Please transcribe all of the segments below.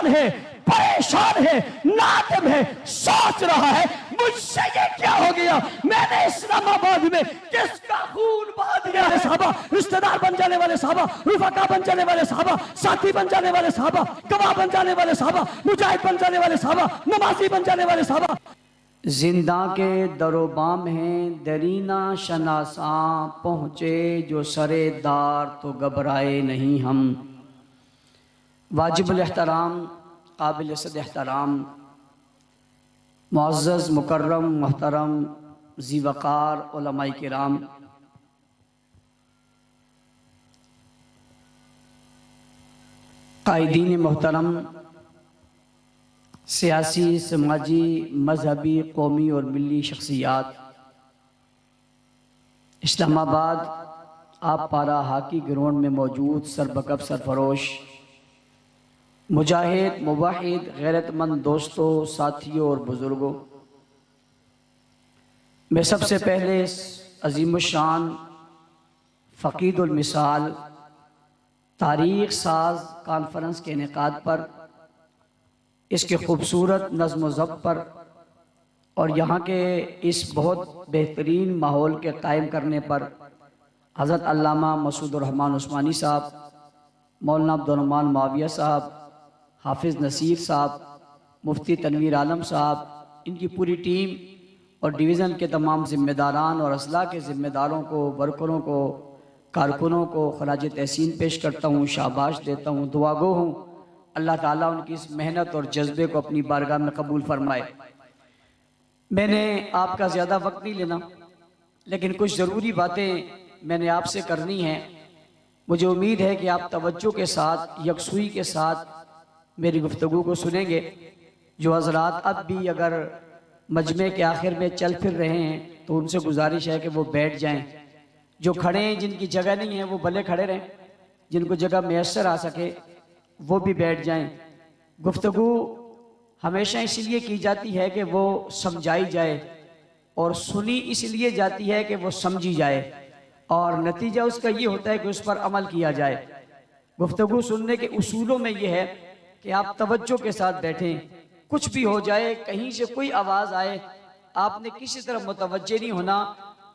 हैरान है, परेशान है, नादिम है, सोच रहा है मुझसे ये क्या हो गया। मैंने इस्लामाबाद में किसका खून बहा दिया है। साहबा, रिश्तेदार बन जाने वाले साहबा, रुफका बन जाने वाले साहबा, साथी बन जाने वाले साहबा, गवाह बन जाने वाले साहबा, मुजाहिद बन जाने वाले साहबा, नमाजी बन जाने वाले साहबा। जिंदा के दरोबाम हैं दरीना शनासां, पहुँचे जो सरे दार तो घबराए नहीं हम। वाजिबुल एहतराम, काबिल सद एहतराम, मुअज़्ज़ज़ मुकर्रम मुहतरम ज़ी वक़ार उलमाए किराम, कायदीन मोहतरम, सियासी, समाजी, मजहबी, कौमी और मिली शख्सियात, इस्लामाबाद आप पारा हाकी ग्राउंड में मौजूद सरबकब सरफरोश मुजाहिद, मुवाहिद, गैरतमंद दोस्तों, साथियों और बुज़ुर्गों, मैं सबसे पहले अज़ीमुश्शान फ़क़ीदुल मिसाल तारीख़ साज कॉन्फ्रेंस के इनेकाद पर, इसके खूबसूरत नज़्म ज़ब्त पर और यहाँ के इस बहुत बेहतरीन माहौल के कायम करने पर हज़रत अल्लामा मसूदुर रहमान उस्मानी साहब, मौलाना अब्दुर्रहमान मुआविया साहब, हाफिज़ नसीर साहब, मुफ्ती तनवीर आलम साहब, इनकी पूरी टीम और डिवीज़न के तमाम ज़िम्मेदारान और असला के ज़िम्मेदारों को, वर्करों को, कारकुनों को खराज तहसीन पेश करता हूँ, शाबाश देता हूँ, दुआ गो हूँ अल्लाह ताला उनकी इस मेहनत और जज्बे को अपनी बारगाह में कबूल फरमाए। मैंने आपका ज़्यादा वक्त नहीं लेना, लेकिन कुछ ज़रूरी बातें मैंने आपसे करनी हैं। मुझे उम्मीद है कि आप तवज्जो के साथ, यकसुई के साथ मेरी गुफ्तगू को सुनेंगे। जो हज़रात अब भी अगर मजमे के आखिर में चल फिर रहे हैं तो उनसे गुजारिश है कि वो बैठ जाएं। जो खड़े हैं, जिनकी जगह नहीं है, वो भले खड़े रहें, जिनको जगह मैसर आ सके वो भी बैठ जाएं। गुफ्तगू हमेशा इसलिए की जाती है कि वो समझाई जाए और सुनी इसलिए जाती है कि वो समझी जाए, और नतीजा उसका ये होता है कि उस पर अमल किया जाए। गुफ्तगू सुनने के उसूलों में ये है कि आप तवज्जो के साथ बैठें, कुछ भी हो जाए, कहीं से कोई आवाज़ आए, आपने किसी तरफ मुतवज्जे नहीं होना,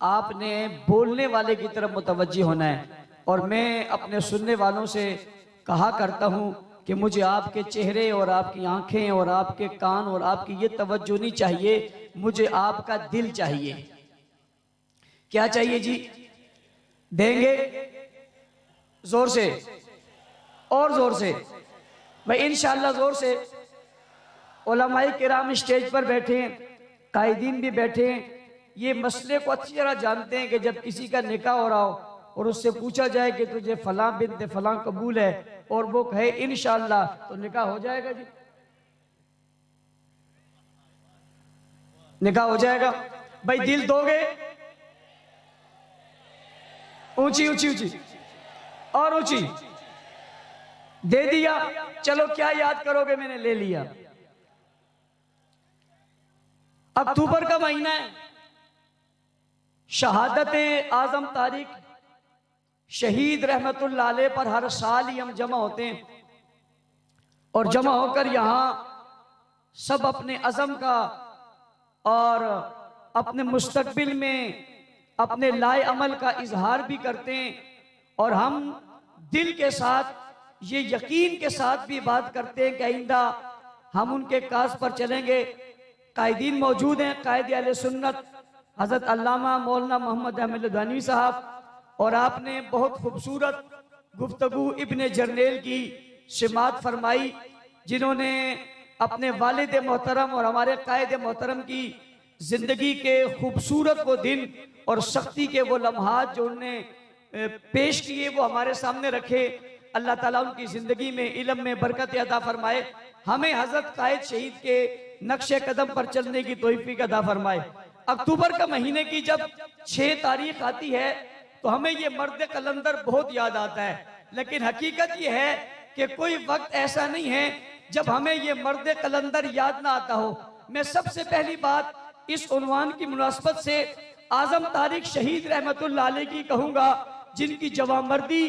आपने बोलने वाले की तरफ मुतवज्जे होना है। और मैं अपने सुनने वालों से कहा करता हूँ कि मुझे आपके चेहरे और आपकी आंखें और आपके कान और आपकी ये तवज्जो नहीं चाहिए, मुझे आपका दिल चाहिए। क्या चाहिए जी? देंगे? जोर से और जोर से भाई, इंशाअल्लाह जोर से। उलमाए किराम स्टेज पर बैठे हैं, कायदीन भी बैठे हैं, ये मसले को अच्छी तरह जानते हैं कि जब किसी का निकाह हो रहा हो और उससे पूछा जाए कि तुझे फलां बिन्त फलां कबूल है और वो कहे इंशाअल्लाह, तो निकाह हो जाएगा जी, निकाह हो जाएगा। भाई दिल दोगे? ऊंची ऊंची ऊंची और ऊंची। दे दिया? चलो क्या याद करोगे? मैंने ले लिया। अक्टूबर का महीना है, शहादत आजम तारीख शहीद रहमतुल्लाह अलैह पर हर साल ही हम जमा होते हैं और जमा होकर यहाँ सब अपने अज़म का और अपने मुस्तकबिल में अपने लाए अमल का इजहार भी करते हैं, और हम दिल के साथ ये यकीन के साथ भी बात करते हैं कि आइंदा हम उनके काज पर चलेंगे। कायदीन मौजूद हैं, कायदे अहले सुन्नत हज़रत अल्लामा मौलाना मोहम्मद अहमद लुधियानवी साहब, और आपने बहुत खूबसूरत गुफ्तगू इब्ने जर्नेल की सिमात फरमाई, जिन्होंने अपने वालिद मोहतरम और हमारे कायद मोहतरम की ज़िंदगी के खूबसूरत वो दिन और सख्ती के वो लम्हात जो उन्होंने पेश किए वो हमारे सामने रखे। अल्लाह ताला उनकी ज़िंदगी में इल्म में बरकत अता फरमाए, हमें हज़रत कायद शहीद के नक्शे कदम पर चलने की तौफीक अता फरमाए। अक्टूबर का महीने की जब 6 तारीख आती है तो हमें ये मर्द कलंदर बहुत याद आता है, लेकिन हकीकत ये है कि कोई वक्त ऐसा नहीं है जब हमें ये मर्द कलंदर याद ना आता हो। मैं सबसे पहली बात इस उन्वान की मुनासबत से आजम तारीख शहीद रहमतुल्लाह अलैह की कहूँगा, जिनकी जवामर्दी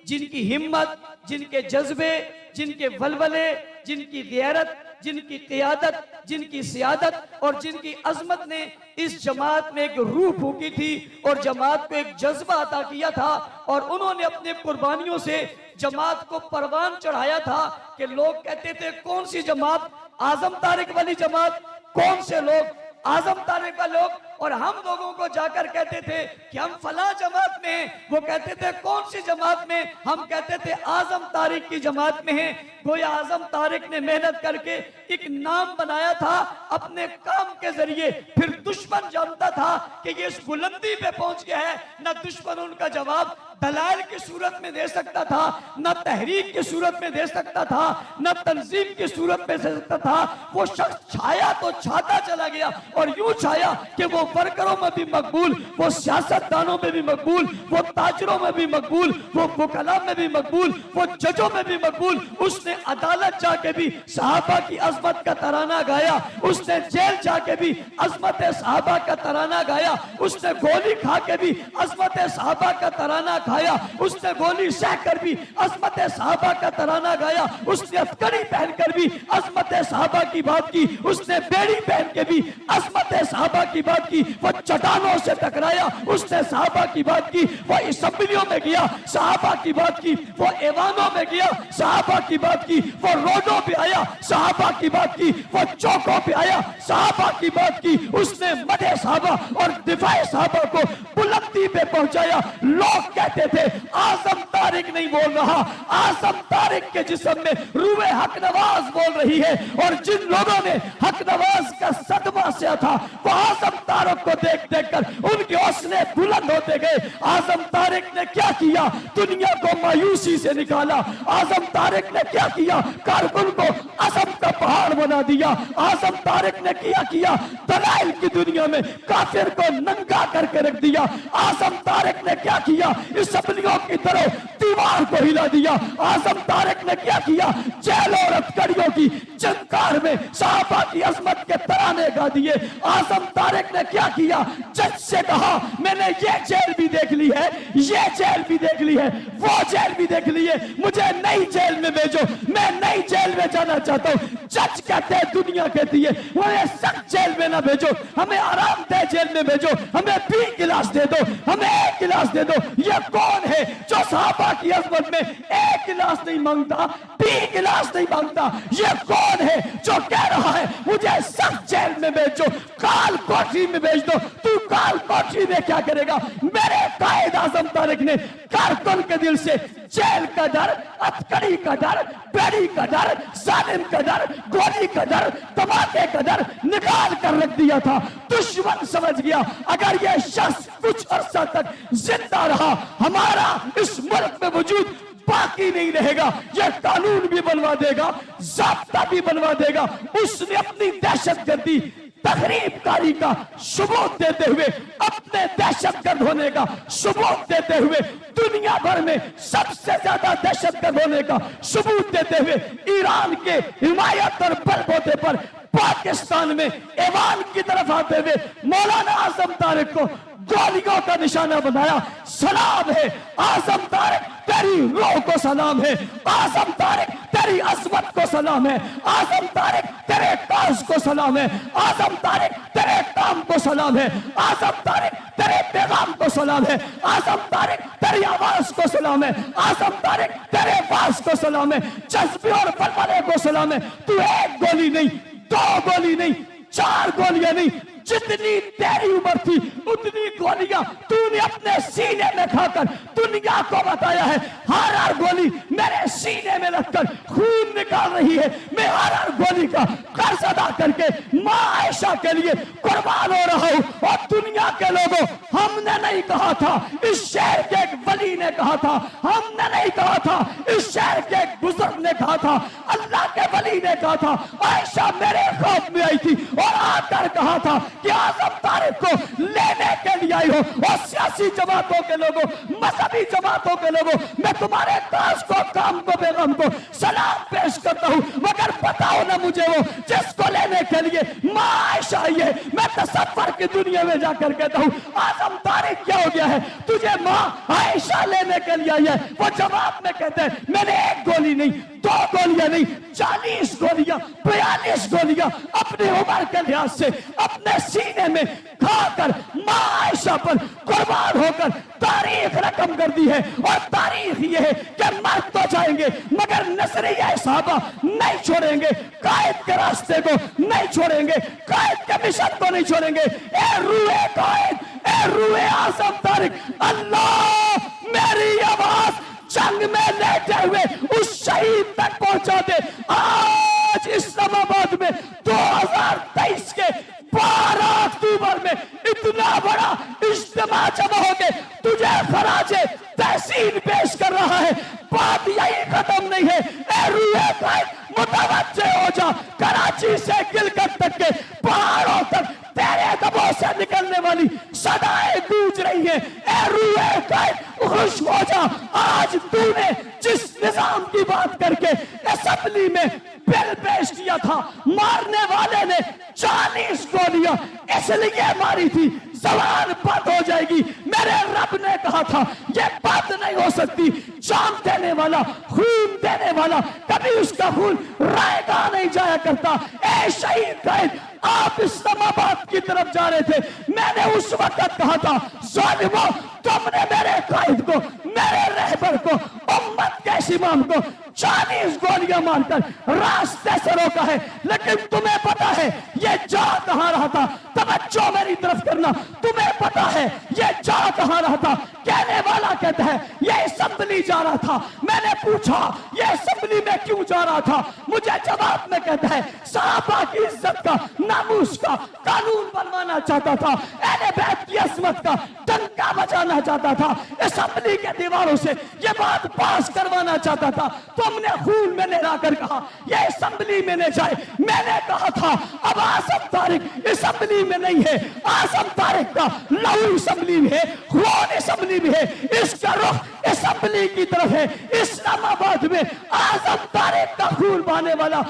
जिनकी हिम्मत, जिनके जज्बे, जिनके वलवले, जिनकी गैरत, जिनकी क़ियादत, जिनकी सियादत और जिनकी अजमत ने इस जमात में एक रूह फूकी थी और जमात को एक जज्बा अता किया था, और उन्होंने अपने कुर्बानियों से जमात को परवान चढ़ाया था कि लोग कहते थे कौन सी जमात, आजम तारिक वाली जमात, कौन से लोग आजम तारिक का लोग, और हम लोगों को जाकर कहते थे कि हम फला जमात में हैं, वो कहते थे कौन सी जमात में, हम कहते थे आजम तारिक की जमात में हैं। गोया आजम तारिक ने मेहनत करके एक नाम बनाया था अपने काम के जरिए, फिर दुश्मन जानता था कि ये इस बुलंदी पे पहुंच गया है, न दुश्मन उनका जवाब दलाल की सूरत में दे सकता था, न तहरीक की सूरत में दे सकता था, न तंजीम की सूरत में दे सकता था। वो शख्स छाया तो छाता चला गया, और यूं छाया कि वो वर्करों में भी मकबूल, वो सियासतदानों में भी मकबूल, वो ताजरों में भी मकबूल, वो वकला में भी मकबूल, वो जजों में भी मकबूल। उसने अदालत जाके भी सहाबा की अजमत का तराना गाया, उसने जेल जाके भी अजमत सहाबा का तराना गाया, उसने गोली खा के भी अजमत सहाबा का तराना खाया, उसने गोली सहकर भी अजमत सहाबा का तराना गाया, उसने अफकड़ी पहनकर भी अजमत सहाबा की बात की, उसने बेड़ी पहन के भी अजमत सहाबा की बात की। वो चट्टानों से टकराया, उसने सहाबा की बात की, वो असम्बलियों में गया, सहाबा की बात की, वो ऐवानों में गया, सहाबा की बात की, वो रोडों पे आया, सहाबा की बात की, वो चौकों पे आया, सहाबा की बात की। उसने मदे सहाबा और दिफाए सहाबा को बुलंदी पे पहुंचाया। लोग कहते थे आजम तारिक नहीं बोल रहा, आजम तारिक के जिस्म में रूए हक नवाज बोल रही है, और जिन लोगों ने हक नवाज का सदमा से था वो आजम तारिक को देख देख कर उनके हौसले बुलंद होते गए। आजम तारिक ने क्या किया, दुनिया को मायूसी से निकाला। आजम तारिक ने क्या किया, कारकुन को असम का पहाड़ बना दिया। आजम तारिक ने क्या किया, दलाइल की दुनिया में काफिर को नंगा करके रख दिया। आजम तारिक ने क्या किया, इस असम्बलियों की तरह दीवार को हिला दिया। आजम तारिक ने क्या किया, जेल और अटकड़ियों की जंकार में सहाबा की अजमत के तराने गा दिए। आजम तारिक ने क्या किया, जज से कहा मैंने ये जेल भी देख ली है, ये जेल भी देख ली है, वो जेल भी देख ली है, मुझे नई जेल में भेजो, मैं नई जेल में जाना चाहता हूँ। जज कहते हैं, दुनिया कहती है मुझे सख्त जेल में ना भेजो, हमें आरामदेह जेल में भेजो, हमें 20 गिलास दे दो, हमें 1 गिलास दे दो। ये कौन है जो सहाबा की अजमत में 1 गिलास नहीं मांगता, 20 गिलास नहीं मांगता? ये कौन है जो कह रहा है मुझे सख्त जेल में भेजो, काल कोठरी में भेज दो? तू काल कोठरी में क्या करेगा? मेरे कायद आजम तारिक ने कारकुन के दिल से जेल का डर, अतकड़ी का डर, बेड़ी का डर, जालिम का डर, गोली का डर, धमाके का डर निकाल कर रख दिया था। दुश्मन समझ गया अगर यह शख्स कुछ अरसा तक जिंदा रहा, हमारा इस मुल्क में वजूद बाकी नहीं रहेगा, यह कानून भी बनवा देगा, ज़ाब्ता भी बनवा देगा। उसने अपनी दहशतगर्दी तकरीबकारी का सबूत देते हुए, अपने दहशतगर्द होने का सबूत देते हुए, दुनिया भर में सबसे ज्यादा दहशतगर्द होने का सबूत देते हुए, ईरान के हिमायत और बलबूते पर पाकिस्तान में ऐवान की तरफ आते हुए मौलाना आजम तारिक को गोलियों का निशाना बनाया। सलाम है आजम तारिक, तेरी रूह को सलाम है। आजम तारिक तेरी अजमत को सलाम है। आजम तारिक तेरे काज को सलाम है। आजम तारिक तेरे काम को सलाम है। आजम तारिक तेरे पैगाम को सलाम है। आजम तारिक तेरी आवाज को सलाम है। आजम तारिक तेरे आवाज को सलाम है। जज्बे और बलबले को सलाम है। तू 1 गोली नहीं, 2 गोली नहीं, 4 गोलियां नहीं, जितनी तेरी उम्र थी उतनी गोलियां तूने अपने सीने में खाकर दुनिया को बताया है। हर गोली मेरे सीने में रखकर खून निकाल रही है। मैं हर गोली का कर्ज अदा करके माँ आयशा के लिए कुर्बान हो रहा हूँ। और दुनिया के लोगों, हमने नहीं कहा था, इस शहर के एक वली ने कहा था, हमने नहीं कहा था, इस शहर के एक बुजुर्ग ने कहा था, अल्लाह के वली अली ने कहा था, आयशा मेरे ख्वाब में आई थी और आकर कहा था कि आजम तारिक को लेने के लिए आई हो। और सियासी जमातों के लोगों, मजहबी जमातों के लोगों, मैं तुम्हारे ताज को, काम को, बेगम को सलाम पेश करता हूँ, मगर बताओ ना मुझे वो जिसको लेने के लिए माँ आयशा आई है। मैं तसव्वुर की दुनिया में जाकर कहता हूँ, आजम तारिक क्या हो गया है, तुझे माँ आयशा लेने के लिए आई है। वो जवाब में कहते हैं, मैंने एक गोली नहीं, 2 गोलियां नहीं, 40 गोलियां, 42 गोलियां अपनी उम्र के लिहाज से अपने सीने में खाकर माँ आयशा पर कुर्बान होकर तारीख रकम कर दी है। और तारीख ये है कि मर तो जाएंगे मगर नजरिया सहाबा नहीं छोड़ेंगे, कायद के रास्ते को नहीं छोड़ेंगे, कायद के मिशन को नहीं छोड़ेंगे। ए रूए कायद, ए रूए आजम तारिक, अल्लाह मेरी आवाज जंग में लेटे हुए उस शहीद तक पहुंचा दे। आज इस्लामाबाद में 2023 के 12 अक्टूबर में इतना बड़ा इज्तिमा जमा हो के तुझे खराजे तहसीन पेश कर रहा है। बात यही खत्म नहीं है, ए रूए कायद मुतवज्जे हो जा। कराची से गिलगित तक के पहाड़ों तक तेरे दबों से निकलने वाली सदाएं गूंज रही है। ए रूए कायद खुश हो जा, आज तूने जिस निजाम की बात करके असेंबली में बिल पेश किया था, मारने वाले ने 40 गोलियां इसलिए मारी थी जबान बंद हो जाएगी। मेरे रब ने कहा था ये बात नहीं हो सकती, जान देने वाला, खून देने वाला कभी उसका खून रायगा नहीं जाया करता। ए शहीद कायद, आप इस्लामाबाद की तरफ जा रहे थे, मैंने उस वक्त कहा था, जालिमो तुमने मेरे कायद को, मेरे रहबर को, उम्मत के इमाम को 40 गोलियां मारकर रास्ते से रोका है। लेकिन तुम्हें पता है ये जा कहां रहा था? तवज्जो मेरी तरफ करना, तुम्हें पता है ये जा कहां रहा था? कहने वाला कहता है ये असेंबली जा रहा था। मैंने पूछा ये असेंबली में क्यों जा रहा था? मुझे जवाब में कहता है सहाबा की इज्जत का, नामूस का कानून बनवाना चाहता था, अहले बैत की अजमत का डंका बजाना चाहता था, असेंबली के दीवारों से ये बात पास करवाना चाहता था। तुमने खून में नहलाकर कहा ये असेंबली में न जाए। मैंने कहा था अब आजम तारिक असेंबली में नहीं है, आजम तारिक का लहू असेंबली में है, खून असेंबली में है, इसका रुख असेंबली की तरफ है। इस्लामाबाद में आजम तारिक का खून बहाने वाला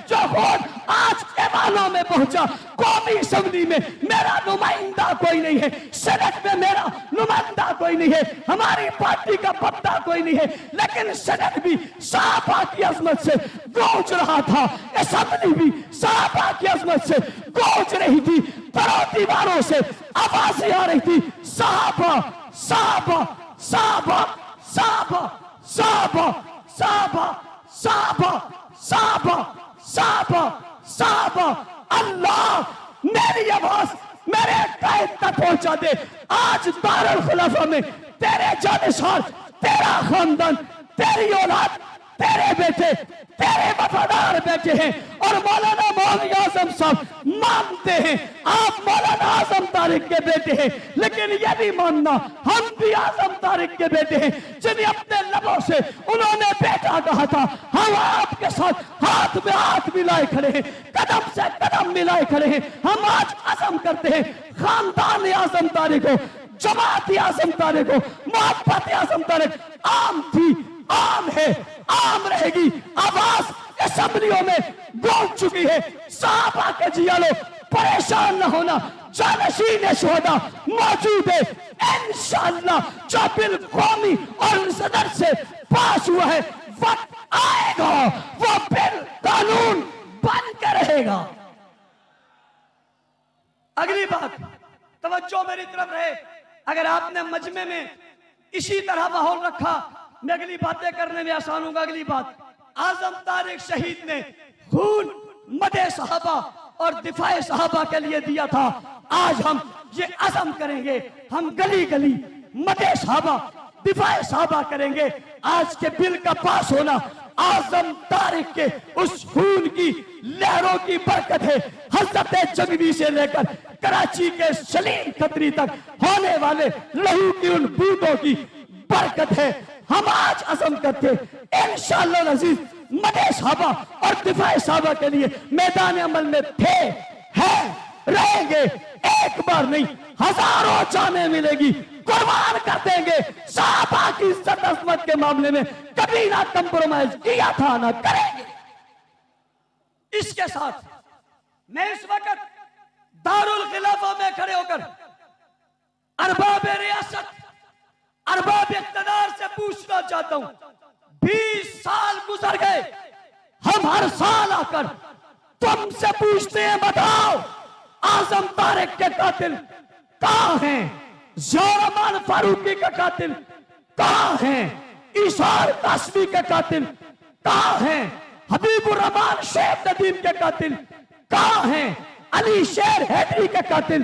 जो खून आज ऐवानों में पहुंचा, कौमी असेंबली में मेरा नुमाइंदा कोई नहीं है, सेनेट में मेरा नुमाइंदा कोई नहीं है, हमारी पार्टी का पत्ता कोई नहीं है, लेकिन सेनेट भी सहाबा की अजमत से गूंज रहा था, असेंबली भी सहाबा की अजमत से गूंज रही थी। तरो दीवारों से आवाजें आ रही थी, सहाबा सहाबा सहाबा सहाबा सहाबा सहाबा सहाबा सहाबा सहाबा सहाबा। अल्लाह मेरी आवाज मेरे कायद तक पहुंचा दे। आज दारुल खुलाफा में तेरे जानिसार, तेरा खानदान, तेरी औलाद, तेरे बेटे, तेरे वफादार बेटे हैं और मौलाना मौलवी आजम साहब मानते हैं आप मौलाना आजम तारिक के बेटे हैं, लेकिन यह भी मानना हम भी आजम तारिक के बेटे हैं जिन्हें अपने लबों से उन्होंने बेटा कहा था। हम आपके साथ हाथ में हाथ मिलाए खड़े हैं, कदम से कदम मिलाए खड़े हैं। हम आज अज़म करते हैं खानदान आजम तारिक हो, जमात आजम तारिक हो, मोहब्बत आजम तारिक आम थी, आम है, आम रहेगी। आवाज असेंबलियों में गूंज चुकी है। सहाबा के जियालो परेशान न होना, जानशीन शुहदा मौजूद है। इंशाअल्लाह जो बिल कौमी और सदर से पास हुआ है, वक्त आएगा वो बिल कानून बन कर रहेगा। अगली बात, तवज्जो मेरी तरफ रहे। अगर आपने मजमे में इसी तरह माहौल रखा, मैं अगली बातें करने में आसान होगा। अगली बात, आजम तारिक शहीद ने खून मदे सहाबा और दिफाए सहाबा के लिए दिया था। आज हम ये अज़म करेंगे, हम गली गली मदे सहाबा, दिफाए सहाबा करेंगे। आज के बिल का पास होना आजम तारिक के उस खून की लहरों की बरकत है। हजरत जंगवी से लेकर कराची के सलीम खत्री तक होने वाले लहू की उन बूंदों की बरकत है। हम आज अज़म करके इंशाअल्लाह अजीज मदे साहबा और दिफाए साहबा के लिए मैदान अमल में थे, हैं, रहेंगे। एक बार नहीं, हजारों जानें मिलेगी, कुर्बान कर देंगे। साहबा की इज्जत अजमत के मामले में कभी ना कंप्रोमाइज किया था, ना करेंगे। इसके साथ मैं इस वक्त दारुल खिलाफा में खड़े होकर अरबाब रियासत, अरबाब इक़्तिदार से पूछना चाहता हूं, 20 साल गुजर गए, हम हर साल आकर तुमसे पूछते हैं, बताओ आजम तारिक के कातिल कहां हैं? ज़ोरामान फारूकी का कातिल कहां हैं? इशार कासमी के कातिल कहां हैं? हबीबुर रहमान शेख नदीम के कातिल कहां हैं? अली शेर हैदरी के कातिल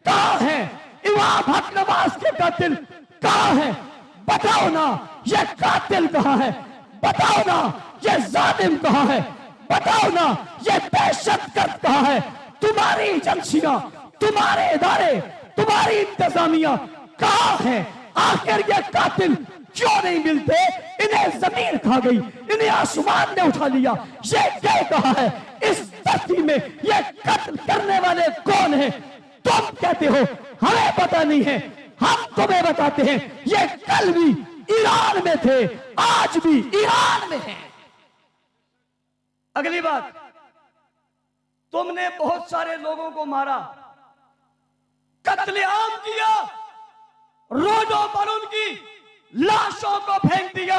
कहां हैं? इमाम हक नवाज के कातिल कहां हैं? बताओ ना, ये कातिल कहां है? बताओ ना, ये जालिम कहां है? बताओ ना, ये दहशतगर्द कहां है? तुम्हारी एजेंसियां, तुम्हारे इदारे, तुम्हारी इंतजामिया कहां है? आखिर ये कातिल क्यों नहीं मिलते? इन्हें जमीन खा गई, इन्हें आसमान ने उठा लिया, ये क्या कहा है? इस धरती में ये कत्ल करने वाले कौन है? तुम कहते हो हमें पता नहीं है, हम तुम्हें बताते हैं। ये कल भी ईरान में थे, आज भी ईरान में हैं। अगली बात, तुमने बहुत सारे लोगों को मारा, कत्लेआम किया, रोडों पर उनकी लाशों को फेंक दिया,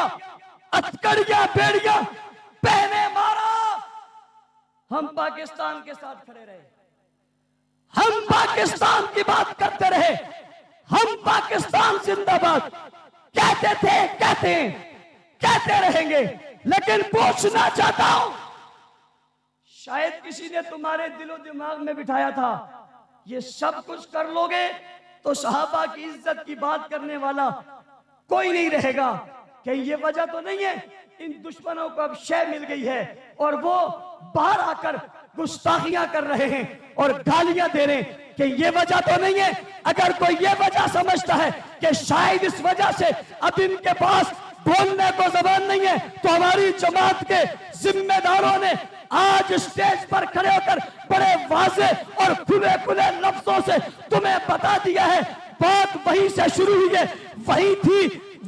अतकड़िया बेड़िया पहने मारा। हम पाकिस्तान के साथ खड़े रहे, हम पाकिस्तान की बात करते रहे, हम पाकिस्तान जिंदाबाद कहते थे, कहते हैं, कहते रहेंगे। लेकिन पूछना चाहता हूं, शायद किसी ने तुम्हारे दिलो दिमाग में बिठाया था, ये सब कुछ कर लोगे तो सहाबा की इज्जत की बात करने वाला कोई नहीं रहेगा। कहीं ये वजह तो नहीं है इन दुश्मनों को अब शय मिल गई है और वो बाहर आकर गुस्ताखियां कर रहे हैं और गालियां दे रहे हैं? कि ये वजह तो नहीं है? अगर कोई ये वजह समझता है कि शायद इस वजह से अब इनके पास बोलने को जबान नहीं है, तो हमारी जमात के जिम्मेदारों ने आज स्टेज पर खड़े होकर बड़े वाज़े और खुले खुले लफ्जों से तुम्हें बता दिया है, बात वहीं से शुरू हुई है, वही थी,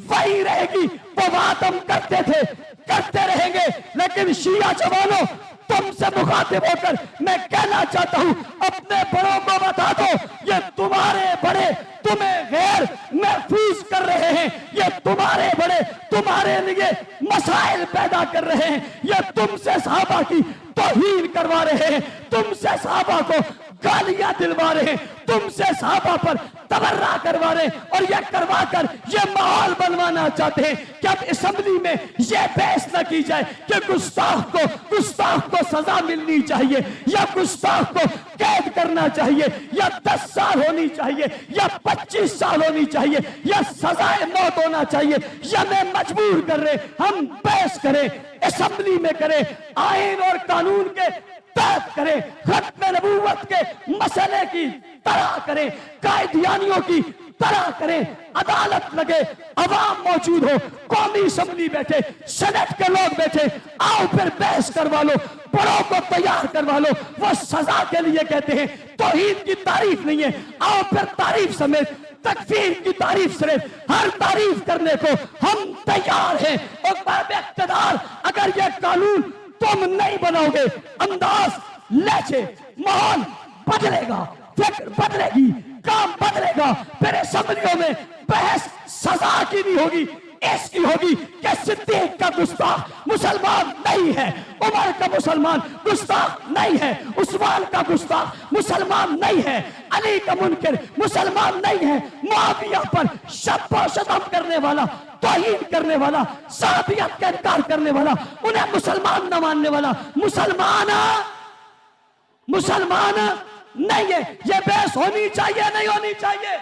वही रहेगी। वो बात हम करते थे, करते रहेंगे। लेकिन शिया जवानों, तुमसे मुखातिब होकर मैं कहना चाहता हूं, अपने बड़ों को बता दो, ये तुम्हारे बड़े तुम्हें गैर महफूज कर रहे हैं, ये तुम्हारे बड़े तुम्हारे लिए मसाइल पैदा कर रहे हैं, ये तुमसे सहाबा की तौहीन करवा रहे हैं, तुमसे सहाबा को गालियां दिलवा रहे हैं, तुमसे सहाबा पर तबर्रा करवा रहे हैं और यह करवा कर ये माहौल बनवाना चाहते हैं कि अब असेंबली में यह बहस न की जाए कि गुस्ताख को सजा मिलनी चाहिए या गुस्ताख को कैद करना चाहिए या 10 साल होनी चाहिए या 25 साल होनी चाहिए या सजाए मौत होना चाहिए, या मैं मजबूर कर रहे हम बहस करें, असेंबली में करें, आईन और कानून के तहत करें, खत्म नबूवत के मसले की तरह करें, कायदियानियों की तरह करें, अदालत लगे, अवाम मौजूद हो, कौमी असेंबली बैठे, सेनेट के लोग बैठे, आओ फिर बहस करवा लो, बड़ों को तैयार करवा लो। वो सजा के लिए कहते हैं, तौहीद की तारीफ नहीं है, आओ फिर तारीफ समेत, तकफीर की तारीफ समेत हर तारीफ करने को हम तैयार हैं। और इक़्तिदार, अगर ये कानून तुम नहीं बनाओगे, अंदाज, लहजे, माहौल बदलेगा, फिक्र बदलेगी, काम बदलेगा। फिर असेंबलियों में बहस सजा की नहीं होगी, इसकी होगी कि सिद्दीक का गुस्ताख मुसलमान नहीं है, उमर का मुसलमान गुस्ताख नहीं है, उस्मान का गुस्ताख मुसलमान नहीं है, अली का मुनकिर मुसलमान नहीं है, मुआविया पर शब्द करने वाला, तौहीन करने वाला, साहबियत का इनकार करने वाला, उन्हें मुसलमान न मानने वाला मुसलमान नहीं है। ये बहस होनी चाहिए, नहीं होनी चाहिए?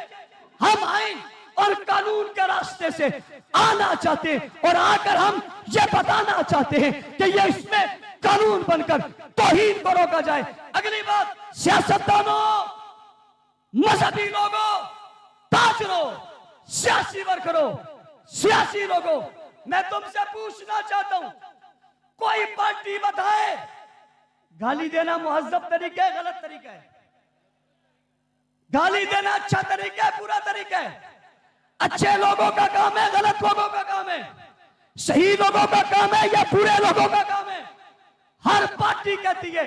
हम आईन और कानून के रास्ते से आना चाहते हैं और आकर हम ये बताना चाहते हैं कि ये इसमें कानून बनकर तौहीन को रोका जाए। अगली बात, सियासतदानों, मजहबी लोगों, ताजरों, सियासी वर्करों, सियासी लोगों, मैं तुमसे पूछना चाहता हूं, कोई पार्टी बताए गाली देना मुहज्जब तरीका है, गलत तरीका है? गाली देना अच्छा तरीका है, बुरा तरीका है? अच्छे लोगों का काम है, गलत लोगों का काम है? सही लोगों का काम है या बुरे लोगों का काम है? हर पार्टी कहती है,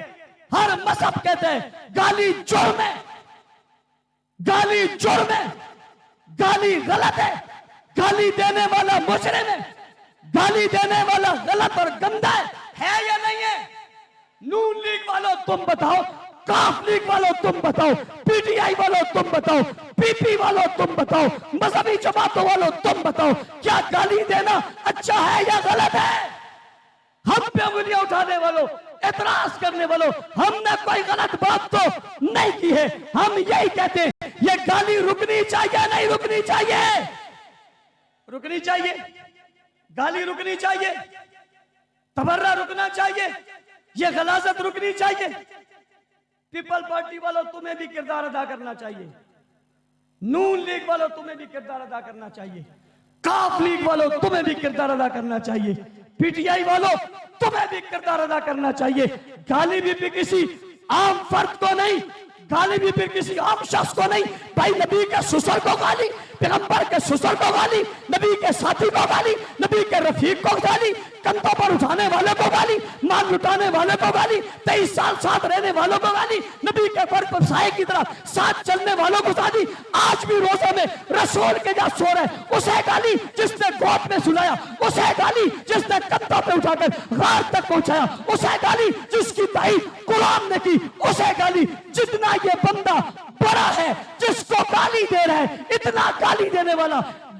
हर मजहब कहते हैं गाली जुर्म है, गाली जुर्म है, गाली गलत है, गाली देने वाला मुजरिम है, गाली देने वाला गलत और गंदा है या नहीं है? नून लीग वालों तुम बताओ, काफ लीग वालों तुम बताओ, पीटीआई वालों तुम बताओ, पीपी वालों तुम बताओ, मजहबी जमातों वालों तुम बताओ, क्या गाली देना अच्छा है या गलत है? हम पे उंगलियां उठाने वालों, एतराज करने वालों, हमने कोई गलत बात तो नहीं की है। हम यही कहते हैं ये गाली रुकनी चाहिए, नहीं रुकनी चाहिए? रुकनी चाहिए, गाली रुकनी चाहिए, तबर्रा रुकना चाहिए, ये गलाजत रुकनी चाहिए। पीपल पार्टी वालों तुम्हें भी किरदार अदा करना चाहिए, नून लीग वालों तुम्हें भी किरदार अदा करना चाहिए, काफ लीग वालों तुम्हें भी किरदार अदा करना चाहिए, पीटीआई वालों तुम्हें भी किरदार अदा करना चाहिए। गाली भी किसी आम फर्द को नहीं, गाली भी फिर किसी आम शख्स को नहीं। भाई नबी के ससुर को गाली, पैगंबर के ससुर को गाली, नबी के साथी को गाली, नबी के रफीक को गाली, कंधों पर उठाने वाले को गाली, माल लुटाने वाले को गाली, 23 साल साथ रहने वालों को गाली, नबी के फर्ज पर साए की तरह साथ चलने वालों को गाली। आज भी रोजे में रसूल के जहाँ सो रहे उसे गाली, जिसने गोद में सुलाया उसे गाली, जिसने कंधों पे उठाकर गार तक पहुंचाया उसे गाली, जिसकी तारीफ कुरान ने की उसे गाली। जितना ये बंदा बड़ा है, जिसको गाली दे रहा है, इतना गाली देने वाला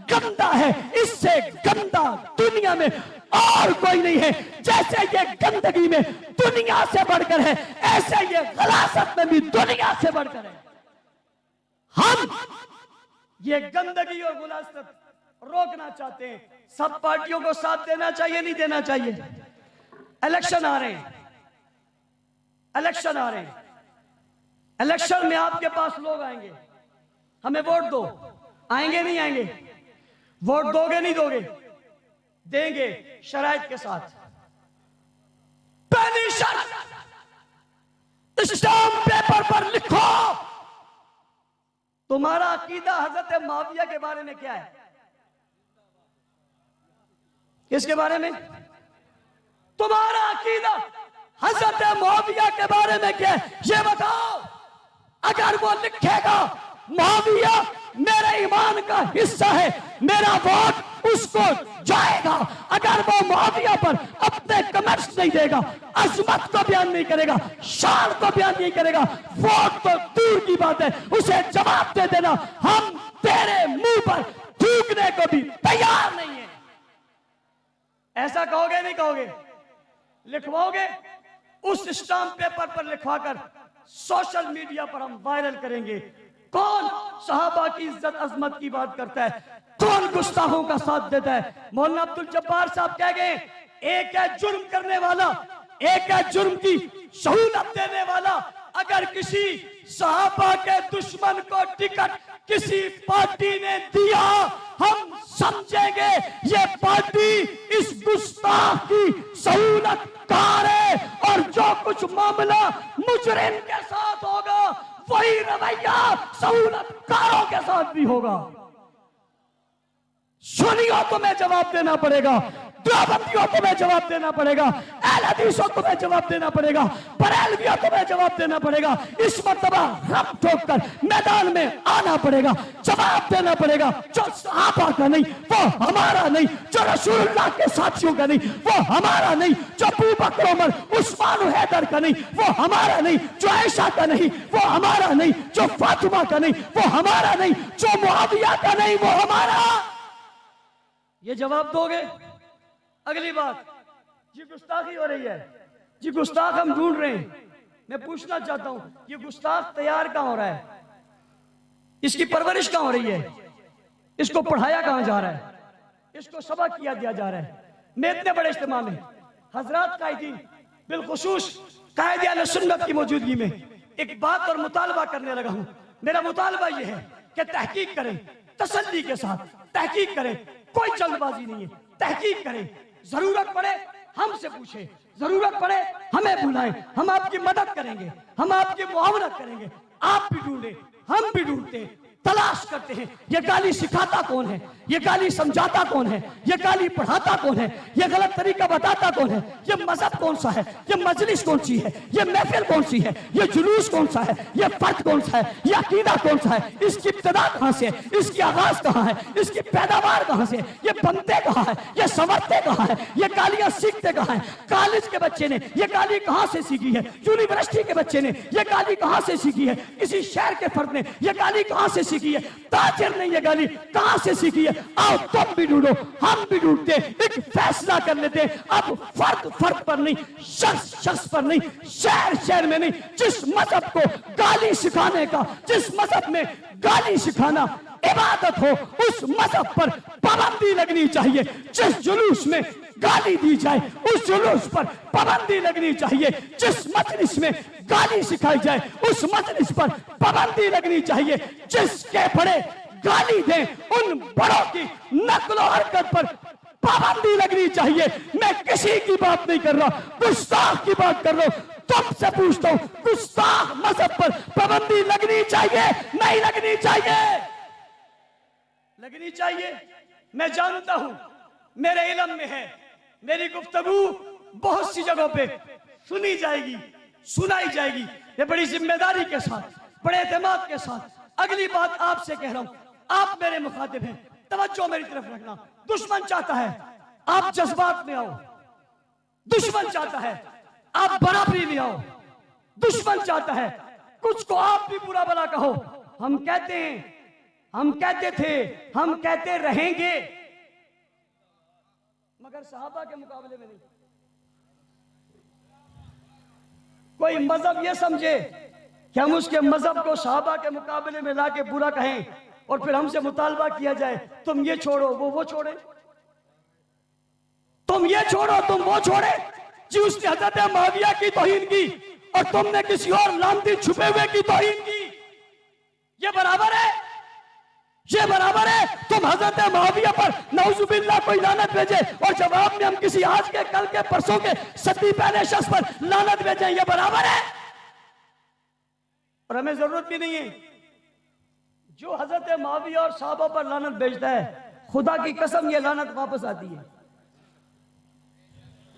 गंदा है, इससे गंदा दुनिया में और कोई नहीं है। जैसे ये गंदगी में दुनिया से बढ़कर है, ऐसे ये गलासत में भी दुनिया से बढ़कर है। हम ये गंदगी और गुलासत रोकना चाहते हैं। सब पार्टियों को साथ देना चाहिए, नहीं देना चाहिए? इलेक्शन आ रहे हैं, इलेक्शन आ रहे हैं, इलेक्शन में आपके पास लोग आएंगे, हमें वोट दो, आएंगे नहीं आएंगे? वोट दोगे नहीं दोगे? देंगे, शराइत के साथ। पहली शर्त, स्टाम्प पेपर पर लिखो तुम्हारा अकीदा हजरत मुआविया के बारे में क्या है। किसके बारे में? तुम्हारा अकीदा हजरत मुआविया के बारे में क्या है, ये बताओ। अगर वो लिखेगा मुआविया मेरे ईमान का हिस्सा है, मेरा वोट उसको जाएगा। अगर वो मुआविया पर अपने कमेंट्स नहीं देगा, अजमत को बयान नहीं करेगा, शान को बयान नहीं करेगा, वोट तो दूर की बात है, उसे जवाब दे देना। हम तेरे मुंह पर थूकने को भी तैयार नहीं है। ऐसा कहोगे नहीं कहोगे? लिखवाओगे? उस स्टाम्प पेपर पर लिखवाकर सोशल मीडिया पर हम वायरल करेंगे। कौन सहाबा की इज्जत अजमत की बात करता है, कौन गुस्ताखों का साथ देता है। मौलाना अब्दुल जब्बार साहब कह गए, एक है जुर्म करने वाला, एक है जुर्म की सहूलत देने वाला। अगर किसी सहाबा के दुश्मन को टिकट किसी पार्टी ने दिया, हम समझेंगे ये पार्टी इस गुस्ताख की सहूलतकार है, और जो कुछ मामला मुजरिम के साथ होगा वही रवैया सहूलतकारों के साथ भी होगा। सुनियो, तुम्हें जवाब देना पड़ेगा। देवबंदियों तुम्हें जवाब देना पड़ेगा, अहले हदीसों तुम्हें जवाब देना पड़ेगा, बरेलवियों तुम्हें जवाब देना पड़ेगा। इस मर्तबा हम ठोक कर मैदान में आना पड़ेगा, जवाब देना पड़ेगा। जो सहाबा का नहीं वो हमारा नहीं, जो रसूलुल्लाह के साथियों का नहीं वो हमारा नहीं, जो अबू बकर उमर उस्मान और हैदर का नहीं वो हमारा नहीं, जो आयशा का नहीं वो हमारा नहीं, जो फातिमा का नहीं वो हमारा नहीं, जो मुआविया का नहीं वो हमारा। ये जवाब दोगे? अगली बात, जी गुस्ताखी हो रही है, जी गुस्ताख हम ढूंढ रहे हैं। मैं पूछना चाहता हूं, ये गुस्ताख तैयार कहां हो रहा है, इसकी परवरिश कहां हो रही है, इसको पढ़ाया कहां जा रहा है, इसको सबक किया दिया जा रहा है। मैं इतने बड़े इज्तिमा में हजरात कायदीन बिलखुसूस कायदे अहले सुन्नत की मौजूदगी में एक बात और मुतालबा करने लगा हूं। मेरा मुतालबा यह है कि तहकीक करें, तसल्ली के साथ तहकीक करें, कोई जल्दबाजी नहीं है, तहकीक करें, जरूरत पड़े हमसे पूछे, जरूरत पड़े हमें बुलाएं, हम आपकी मदद करेंगे, हम आपकी मुआवनत करेंगे। आप भी ढूंढे, हम भी ढूंढते हैं, तलाश करते हैं ये गाली सिखाता कौन है, ये गाली समझाता कौन है, ये गाली पढ़ाता कौन है, ये गलत तरीका बताता कौन है, ये मजहब कौन सा है, ये मजलिस कौन सी है, ये महफिल कौन सी है, ये जुलूस कौन सा है, ये फर्द कौन सा है, ये अकीदा कौन सा है, इसकी इब्तिदा कहां से है, इसकी आगाज कहां है, इसकी पैदावार कहां से, ये बनते कहां है, ये संवरते कहां है, ये गालियां सीखते कहां है, कॉलेज के बच्चे ने ये गाली कहां से सीखी है, यूनिवर्सिटी के बच्चे ने ये गाली कहां से सीखी है, किसी शहर के फर्द ने ये गाली कहां से सीखी है, ताजिर ने ये गाली कहां से सीखी है। आओ तुम भी ढूंढो, हम भी ढूंढते, एक फैसला कर लेते। अब फर्द फर्द पर नहीं, शख्स शख्स पर नहीं, शहर शहर में नहीं, जिस मजहब को गाली सिखाने का, जिस मजहब में गाली सिखाना इबादत हो, उस मजहब पर पाबंदी लगनी चाहिए। जिस जुलूस में गाली दी जाए उस जुलूस पर पाबंदी लगनी चाहिए। जिस मजलिस में गाली सिखाई जाए उस मजलिस पर पाबंदी लगनी चाहिए। जिसके बड़े गाली दें उन बड़ों की नकलो हरकत पर पाबंदी लगनी चाहिए। मैं किसी की बात नहीं कर रहा, गुस्ताख की बात कर रहा हूं। तुमसे पूछता हूं, गुस्ताख मजहब पर पाबंदी लगनी चाहिए नहीं लगनी चाहिए? लगनी चाहिए। मैं जानता हूं, मेरे इल्म में है, मेरी गुफ्तगू बहुत सी जगहों पे सुनी जाएगी, सुनाई जाएगी। ये बड़ी जिम्मेदारी के साथ, बड़े एतमाद के साथ अगली बात आपसे कह रहा हूं। आप मेरे मुखातिब हैं, तवज्जो मेरी तरफ रखना। दुश्मन चाहता है आप जज्बात में आओ, दुश्मन चाहता है आप बराबरी में आओ, दुश्मन चाहता है कुछ को आप भी बुरा भला कहो। हम कहते हैं, हम कहते थे, हम कहते रहेंगे, मगर सहाबा के मुकाबले में नहीं। कोई मजहब ये समझे कि हम उसके मजहब को सहाबा के मुकाबले में लाके बुरा कहें और फिर हमसे मुतालबा किया जाए तुम ये छोड़ो वो छोड़े, तुम ये छोड़ो तुम वो छोड़े। जी उसने हजरत मुआविया की तौहीन की और तुमने किसी और लानती छुपे हुए की तौहीन की। ये बराबर है? ये बराबर है? तुम हजरत मुआविया पर नऊजुबिल्लाह कोई लानत भेजे और जवाब में हम किसी आज के कल के परसों के सदी पहले शख्स पर लानत भेजे, ये बराबर है? और हमें जरूरत भी नहीं है। जो हजरत मुआविया और सहाबा पर लानत भेजता है, खुदा की कसम ये लानत वापस आती है।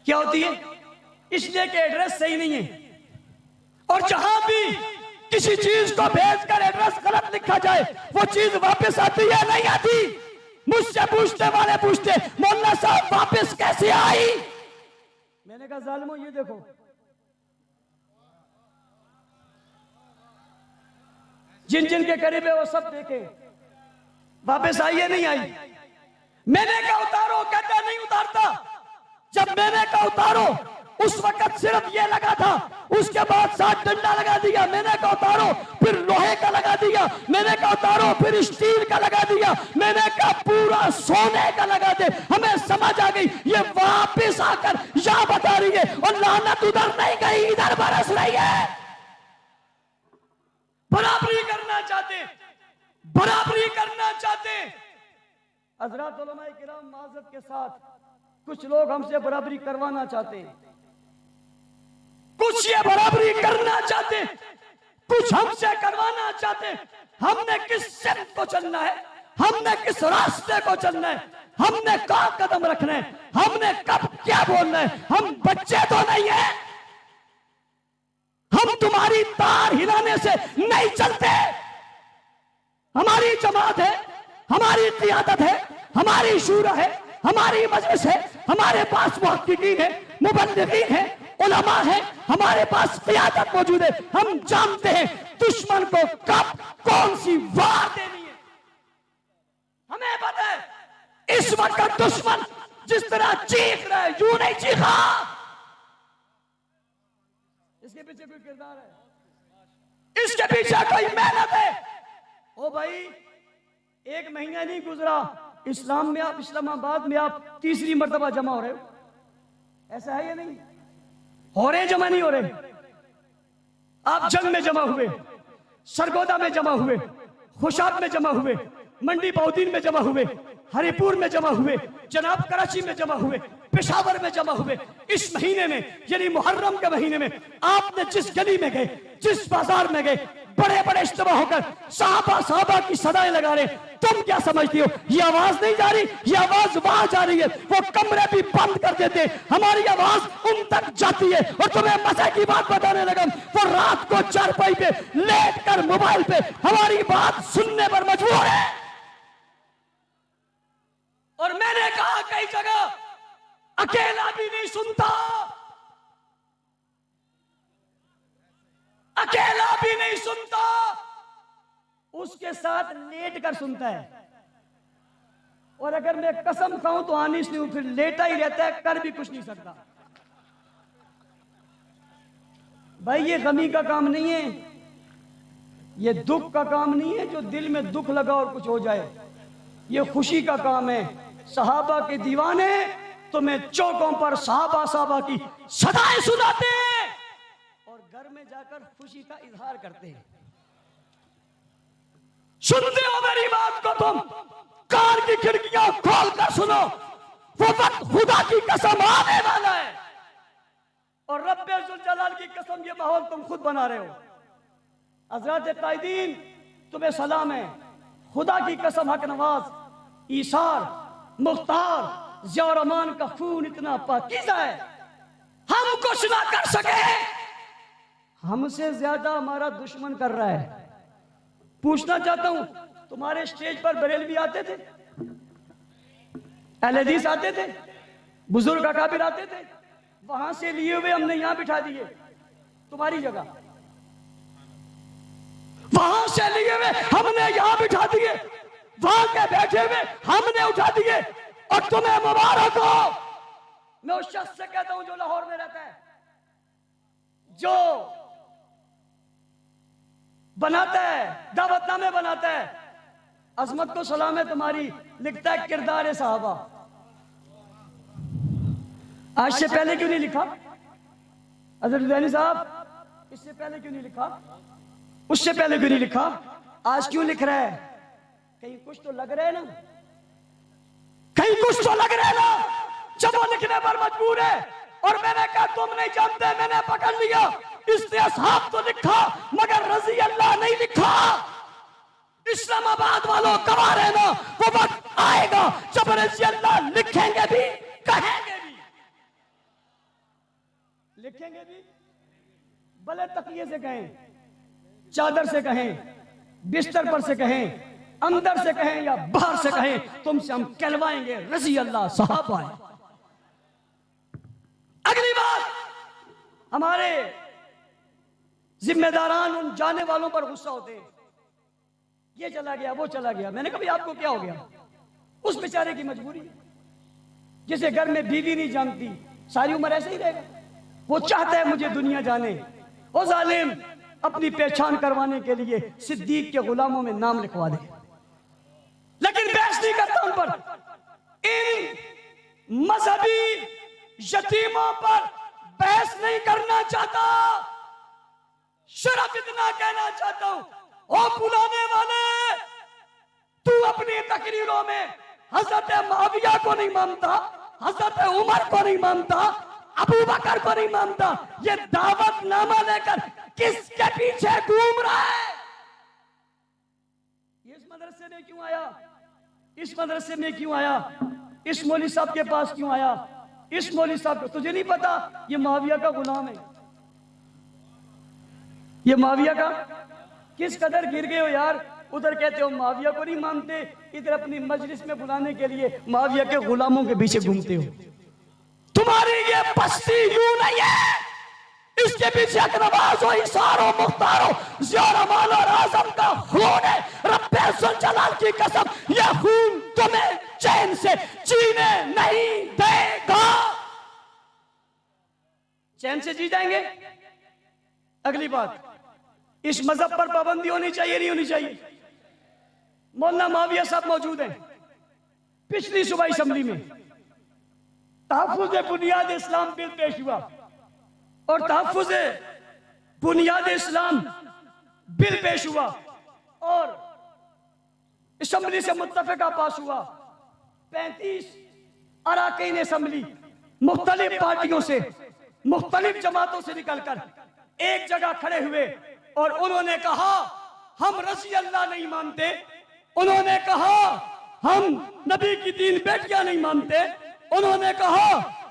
क्या होती है? इसलिए कि एड्रेस सही नहीं है। और जहां भी किसी चीज को भेजकर एड्रेस गलत लिखा जाए वो चीज वापस आती है नहीं आती? मुझसे पूछने वाले पूछते मौलाना साहब वापस कैसे आई? मैंने कहा जालिमो ये देखो, जिन जिन के करीब है वो सब देखे वापस आई है नहीं आई। मैंने कहा उतारो, कहता नहीं उतारता। जब मैंने कहा उतारो उस वक्त सिर्फ ये लगा था, उसके बाद 7 डंडा लगा दिया। मैंने कहा उतारो, फिर लोहे का लगा दिया। मैंने कहा उतारो, फिर स्टील का लगा दिया। मैंने कहा पूरा सोने का लगा दे। हमें समझ आ गई ये वापस आकर यहां बता रही है और लानत उधर नहीं गई, इधर बरस रही है। बराबरी करना चाहते, बराबरी करना चाहते। हजरत उलमाए किराम माज़रत के साथ कुछ लोग हमसे बराबरी करवाना चाहते हैं, कुछ ये बराबरी करना चाहते, कुछ हमसे करवाना चाहते। हमने किस सिमत को चलना है, हमने किस रास्ते को चलना है, हमने कहां कदम रखना है, हमने कब क्या बोलना है। हम बच्चे तो नहीं है, हम तुम्हारी तार हिलाने से नहीं चलते। हमारी जमात है, हमारी क़ियादत है, हमारी शूरा है, हमारी मजलिस है, हमारे पास मुहक्किकीन है, मुबल्लिगीन है, उलमा है, हमारे पास क़ियादत मौजूद है। हम जानते हैं दुश्मन को कब कौन सी वार देनी है, हमें पता है। इस वक्त दुश्मन जिस तरह चीख रहा है यूं नहीं चीखा। इसके पीछे कोई किरदार है, इसके पीछे कोई मेहनत है। ओ भाई, 1 महीना नहीं गुजरा इस्लाम में आप, इस्लामाबाद में आप तीसरी मर्तबा जमा हो रहे हो। ऐसा है या नहीं? हो रहे जमा नहीं हो रहे? आप जंग में जमा हुए, सरगोदा में जमा हुए, खुशाब में जमा हुए, मंडी बाउद्दीन में जमा हुए, हरिपुर में जमा हुए, जनाब कराची में जमा हुए, पेशावर में जमा हुए। इस महीने में यानी मुहर्रम के महीने में आपने जिस गली में गए, जिस बाजार में गए, बड़े बड़े इज्तिमा होकर साहबा की सदाएं लगा रहे, तुम क्या समझती हो ये आवाज नहीं जा रही? ये आवाज वहां जा रही है। वो कमरे भी बंद कर देते, हमारी आवाज उन तक जाती है। और तुम्हें मजे की बात बताने लगा, वो रात को चारपाई पे लेट कर मोबाइल पे हमारी बात सुनने पर मजबूर है। और मैंने कहा कई जगह अकेला भी नहीं सुनता, अकेला भी नहीं सुनता, उसके साथ लेट कर सुनता है। और अगर मैं कसम खाऊं तो आनिश नहीं हूं, फिर लेटा ही रहता है, कर भी कुछ नहीं सकता। भाई ये गमी का काम नहीं है, ये दुख का काम नहीं है जो दिल में दुख लगा और कुछ हो जाए। ये खुशी का काम है। सहाबा के दीवाने तुम्हें चौकों पर साहबा की सदाएं सुनाते हैं और घर में जाकर खुशी का इजहार करते हैं। सुनते हो मेरी बात को? तुम कार की खिड़कियां खोल कर सुनो, वो वक्त खुदा की कसम आने वाला है। और रब्बे जुल जलाल की कसम, ये माहौल तुम खुद बना रहे हो। हजरत कायदीन तुम्हें सलाम है। खुदा की कसम हक नवाज, ईसार, मुख्तार, जिया रहमान का खून इतना पाकीज़ा है, हम कुछ ना कर सके, हमसे ज्यादा हमारा दुश्मन कर रहा है। पूछना चाहता हूं, तुम्हारे स्टेज पर बरेलवी आते थे, अहले हदीस आते थे, बुजुर्ग अकाबिर आते थे, वहां से लिए हुए हमने यहां बिठा दिए तुम्हारी जगह, वहां से लिए हुए हमने यहां बिठा दिए, वहां के बैठे हुए हमने उठा दिए। और तुम्हें मुबारक हो। मैं उस शख्स से कहता हूं जो लाहौर में रहता है, जो बनाता है, दावतनामे बनाता है, अजमत को सलाम है तुम्हारी, लिखता है किरदार साहबा। आज से पहले क्यों नहीं लिखा? हज़रत हुसैनी साहब, इससे पहले क्यों नहीं लिखा? उससे पहले क्यों नहीं लिखा? आज क्यों लिख रहा है? कहीं कुछ तो लग रहा है ना, कहीं कुछ तो लग रहा है ना, जब वो लिखने पर मजबूर है। और मैंने कहा तुम नहीं जानते, मैंने पकड़ लिया, इसने असहाब तो लिखा मगर रजी अल्लाह नहीं लिखा। इस्लामाबाद वालों गवाह रहना, वो वक्त आएगा जब रजी अल्लाह लिखेंगे भी, कहेंगे भी, लिखेंगे भी, भले तकिए से कहें, चादर से कहें, बिस्तर पर से कहें, अंदर से कहें या बाहर से कहें, तुमसे हम कहलवाएंगे रजी अल्लाह साहब आए। अगली बात, हमारे जिम्मेदारान उन जाने वालों पर गुस्सा होते हैं, ये चला गया, वो चला गया। मैंने कहा भाई आपको क्या हो गया? उस बेचारे की मजबूरी है, जिसे घर में बीवी नहीं जानती, सारी उम्र ऐसे ही रहेगा। वो चाहता है मुझे दुनिया जाने। वो जालिम अपनी पहचान करवाने के लिए सिद्दीक के गुलामों में नाम लिखवा दे, लेकिन बहस नहीं करता उन पर। इन मजहबी यतीमों पर बहस नहीं करना चाहता। सिर्फ इतना कहना चाहता हूं, ओ बुलाने वाले, तू अपनी तकरीरों में हजरत मुआविया को नहीं मानता, हजरत उमर को नहीं मानता, अबू बकर को नहीं मानता। ये दावतनामा लेकर किसके पीछे घूम रहा है? ये इस मदरसे में क्यों आया? इस मदरसे में क्यों आया? इस मौलवी साहब के पास क्यों आया? इस मौलवी साहब को तुझे नहीं पता ये मुआविया का गुलाम है? ये मुआविया का किस कदर गिर गए हो यार। उधर कहते हो मुआविया को नहीं मानते, इधर अपनी मजलिस में बुलाने के लिए मुआविया के गुलामों के पीछे घूमते हो। तुम्हारी ये बस्ती यूं नहीं है, इसके पीछे अकरबाज़ो, इसारो, मुख्तारो, जिया रहमान और आज़म का खून है। रब्बे जुल जलाल की कसम, यह खून तुम्हें चैन से जीने नहीं देगा। चैन से जी जाएंगे? अगली बात, इस मजहब पर पाबंदी होनी चाहिए नहीं होनी चाहिए? मौलाना मुआविया साहब मौजूद हैं, पिछली सूबाई असेंबली में तहफ़्फ़ुज़ बुनियाद इस्लाम बिल पेश हुआ और तहफ़्फ़ुज़ बुनियाद इस्लाम बिल पेश हुआ और असेंबली से मुत्तफ़िक़ा पास हुआ 35 अराकीन असम्बली मुख्तलिफ पार्टियों से, मुख्तलिफ जमातों से निकलकर एक जगह खड़े हुए और उन्होंने कहा हम रज़ी अल्लाह नहीं मानते, उन्होंने कहा हम नबी की 3 बेटियां नहीं मानते, उन्होंने कहा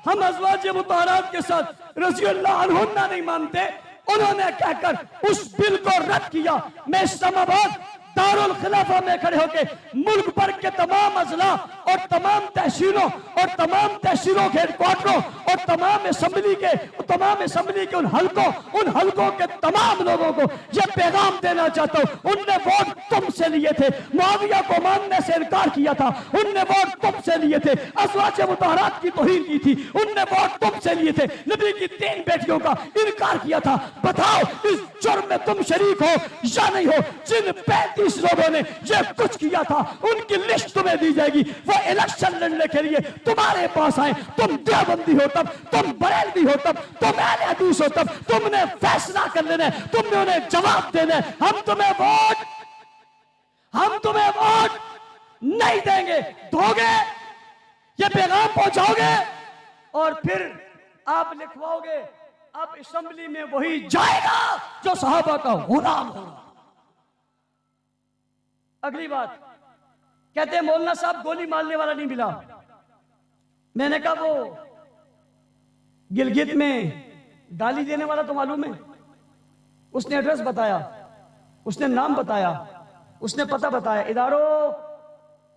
हम अज़वाज मुतहरात के साथ रज़ी अल्लाह अन्हुन्ना नहीं मानते। उन्होंने कहकर उस बिल को रद्द किया। मैं इस्लामाबाद दारुल खिलाफा में खड़े होकर मुल्क भर के तमाम अजला और तमाम तहसीलों के हेडक्वार्टरों और तमाम असेंबली के उन हलकों के तमाम लोगों को यह पैगाम देना चाहता हूं। उनने वोट तुमसे लिए थे, मुआविया को मानने से इनकार किया था, उनने वोट तुमसे लिए थे, अज़वाज मुतहरात की तौहीन की थी, उनने वोट तुमसे लिए थे, नबी की 3 बेटियों का इनकार किया था। बताओ इस जुर्म में तुम शरीक हो या नहीं हो? जिन 35 लोगों ने ये कुछ किया था उनकी लिस्ट तुम्हें दी जाएगी। वो इलेक्शन लड़ने के लिए तुम्हारे पास आए, तुम देवबंदी हो तब, तुम बरेलवी हो तब, तुम अहले हदीस हो तब, तुमने फैसला कर लेना है, तुमने उन्हें जवाब देना है। हम तुम्हें वोट नहीं देंगे। दोगे, ये पैगाम पहुंचाओगे और फिर आप लिखवाओगे अब असेंबली में वही जाएगा जो सहाबा का गुलाम होगा। अगली बात कहते हैं मौलाना साहब गोली मारने वाला नहीं मिला। मैंने कहा वो गिलगित में गाली देने वाला तो मालूम है, उसने एड्रेस बताया, उसने नाम बताया, उसने पता बताया। इदारों,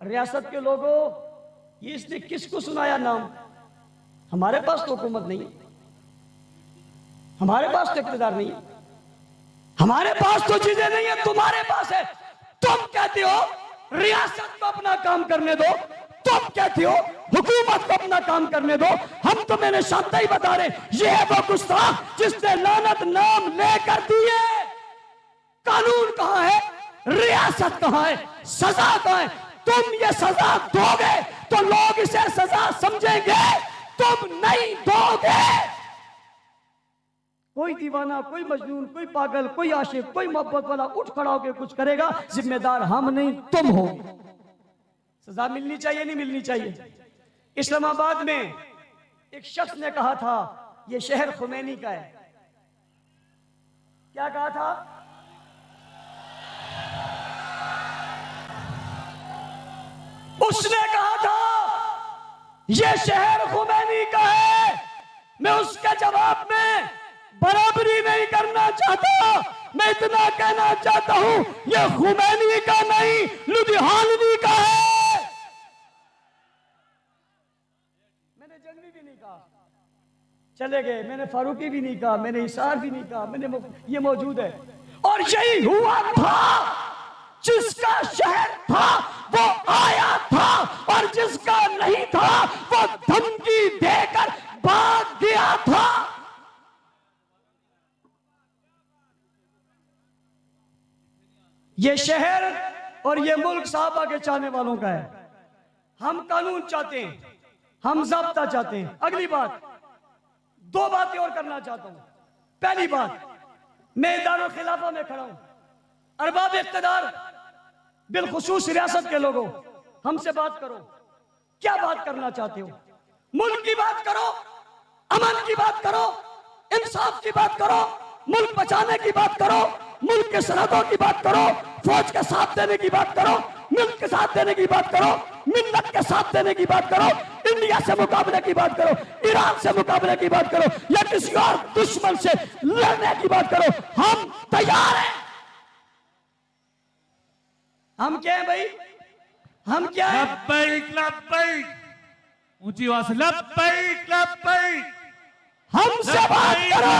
रियासत के लोगों, ये इसने किसको सुनाया नाम? हमारे पास तो हुकूमत नहीं है, हमारे पास तो इक़्तिदार नहीं है, हमारे पास तो चीजें नहीं है, तुम्हारे पास है। तुम कहते हो रियासत को अपना काम करने दो, तुम कहते हो हुकूमत को अपना काम करने दो। हम तुम्हें निशानदेही बता रहे, ये है वो गुस्ताख जिसने लानत नाम लेकर दिए। कानून कहां है, रियासत कहां है, सजा कहां है? तुम ये सजा दोगे तो लोग इसे सजा समझेंगे, तुम नहीं दोगे। कोई दीवाना, कोई मजनून, कोई पागल, कोई आशिक, कोई मोहब्बत वाला उठ खड़ा होकर कुछ करेगा, जिम्मेदार हम नहीं तुम हो। सजा मिलनी चाहिए, नहीं मिलनी चाहिए? इस्लामाबाद में एक शख्स ने कहा था यह शहर खुमैनी का है। क्या कहा था? उसने कहा था यह शहर खुमैनी का है। मैं उसके जवाब में बराबरी नहीं करना चाहता, मैं इतना कहना चाहता हूं यह खुमैनी का नहीं, लुधियानवी का है। मैंने जंगली भी नहीं कहा, चले गए, मैंने फारूकी भी नहीं कहा, मैंने इसार भी नहीं कहा, मैंने ये मौजूद है। और यही हुआ था, जिसका शहर था वो आया था और जिसका नहीं था वो धमकी देकर भाग गया था। ये शहर और ये मुल्क साहबा के चाहने वालों का है। हम कानून चाहते हैं, हम ज़ाब्ता चाहते हैं। अगली बात, 2 बातें और करना चाहता हूं। पहली बात, मैं दारुल खिलाफा में खड़ा हूं, अरबाब इख्तिदार, बिलखुसूस रियासत के लोगों, हमसे बात करो। क्या बात करना चाहते हो? मुल्क की बात करो, अमन की बात करो, इंसाफ की बात करो, मुल्क बचाने की बात करो, मुल्क के सरहदों की बात करो, फौज के साथ देने की बात करो, मुल्क के साथ देने की बात करो, मिल्लत के साथ देने की बात करो, इंडिया से मुकाबले की बात करो, ईरान से मुकाबले की बात करो, या किसी और दुश्मन से लड़ने की बात करो। हम तैयार हैं। हम क्या है भाई? हम क्या है? लब्बैक लब्बैक, ऊंची आवाज से लब्बैक लब्बैक। हमसे बात करो,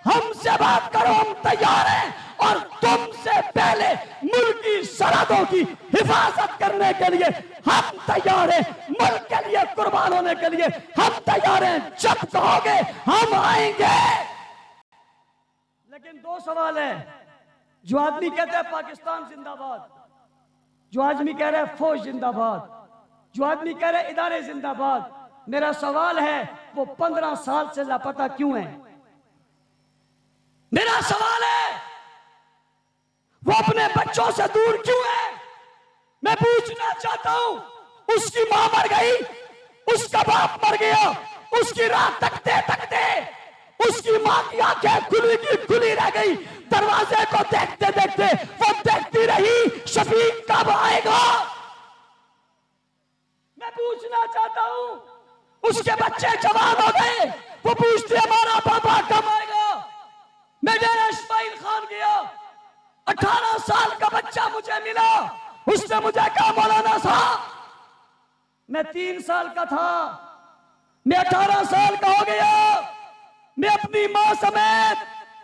हमसे बात करो, हम तैयार हैं। और तुमसे पहले मुल्क की सरहदों की हिफाजत करने के लिए हम तैयार हैं, मुल्क के लिए कुर्बान होने के लिए हम तैयार हैं। जब कहोगे हम आएंगे। लेकिन 2 सवाल है। जो आदमी कहता है पाकिस्तान जिंदाबाद, जो आदमी कह रहा है फौज जिंदाबाद, जो आदमी कह रहा है इदारे जिंदाबाद, मेरा सवाल है वो 15 साल से लापता क्यों है? मेरा सवाल है वो अपने बच्चों से दूर क्यों है? मैं पूछना चाहता हूं उसकी मां मर गई, उसका बाप मर गया, उसकी रात तकते तकते उसकी मां की आंखें खुली की खुली रह गई। दरवाजे को देखते देखते वो देखती रही शफीक कब आएगा। मैं पूछना चाहता हूं, उसके बच्चे जवान हो गए, वो पूछते हमारा पापा कब आएगा। मैं डेरा इस्माइल खान गया, 18 साल का बच्चा मुझे मिला, उसने मुझे कहा मौलाना साहब मैं 3 साल का था, मैं 18 साल का हो गया, मैं अपनी मां समेत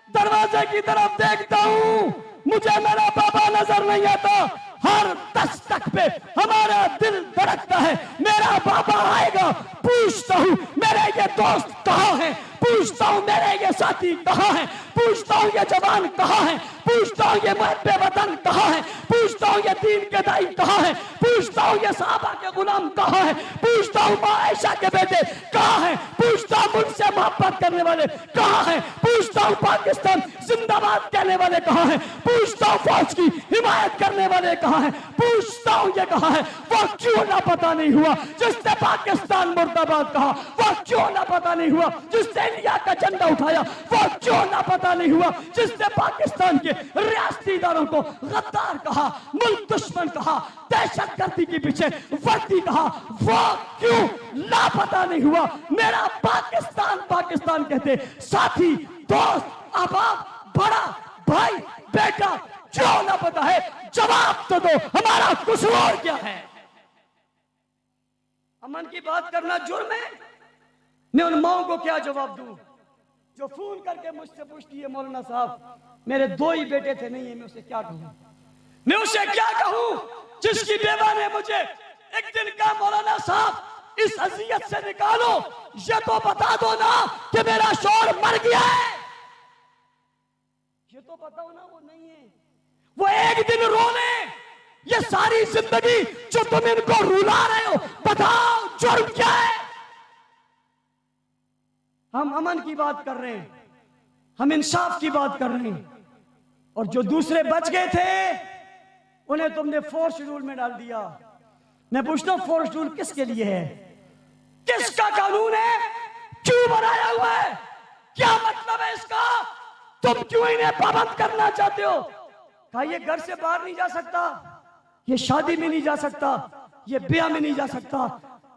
दरवाजे की तरफ देखता हूं, मुझे मेरा पापा नजर नहीं आता। हर दस्तक पे हमारा दिल धड़कता है, मेरा पापा आएगा। पूछता हूं मेरे ये दोस्त कहां हैं, पूछता हूं मेरे ये साथी कहां हैं, पूछता हूं ये जवान कहां हैं, पूछता हूं ये मुहब्बे वतन कहां हैं, पूछता हूं ये दीन के दाई कहां हैं, पूछता हूं ये सहाबा के गुलाम कहां हैं, पूछता हूं मां आयशा के बेटे कहां हैं, पूछता हूं मुझसे मोहब्बत करने वाले कहां हैं, पूछता हूं पाकिस्तान जिंदाबाद कहने वाले कहां हैं, पूछता हूं फौज की हिमायत करने वाले कहां हैं, पूछता हूं ये कहां है। वो क्यों ना पता नहीं हुआ जिसने पाकिस्तान मुर्दाबाद कहा, वो क्यों ना पता नहीं हुआ जिसने इंडिया का झंडा उठाया, वो क्यों ना पता नहीं हुआ जिसने पाकिस्तान के रियासती इदारों को गद्दार कहा, मुल्क दुश्मन कहा, दहशतगर्दी के पीछे वर्दी कहा, वो क्यों लापता नहीं हुआ। मेरा पाकिस्तान पाकिस्तान कहते साथी दोस्त अहबाब बड़ा भाई बेटा क्यों ना पता है, जवाब तो दो, हमारा कसूर क्या है। अमन की बात करना जुर्म है, मैं उन माओं को क्या जवाब दूं जो फोन करके मुझसे पूछती है मौलाना साहब मेरे 2 ही बेटे थे, नहीं है, मैं उसे क्या कहूं, मैं उसे क्या कहूं जिसकी बेवा ने मुझे एक दिन कहा मौलाना साहब इस अजियत से निकालो, ये तो बता दो ना कि मेरा शौहर मर गया है, ये तो बताओ ना वो नहीं है। वो एक दिन रो ले, ये सारी जिंदगी जो तुम इनको रुला रहे हो, बताओ जुर्म क्या है। हम अमन की बात कर रहे हैं, हम इंसाफ की बात कर रहे हैं, और जो दूसरे बच गए थे उन्हें तुमने फोर्स शेड्यूल में डाल दिया। मैं पूछता हूं फोर्स शेड्यूल किसके लिए है, किसका कानून है, क्यों बनाया हुआ है, क्या मतलब है इसका, तुम क्यों इन्हें पाबंद करना चाहते हो। कहा ये घर से बाहर नहीं जा सकता, ये शादी में नहीं जा सकता, ये ब्याह में नहीं जा सकता,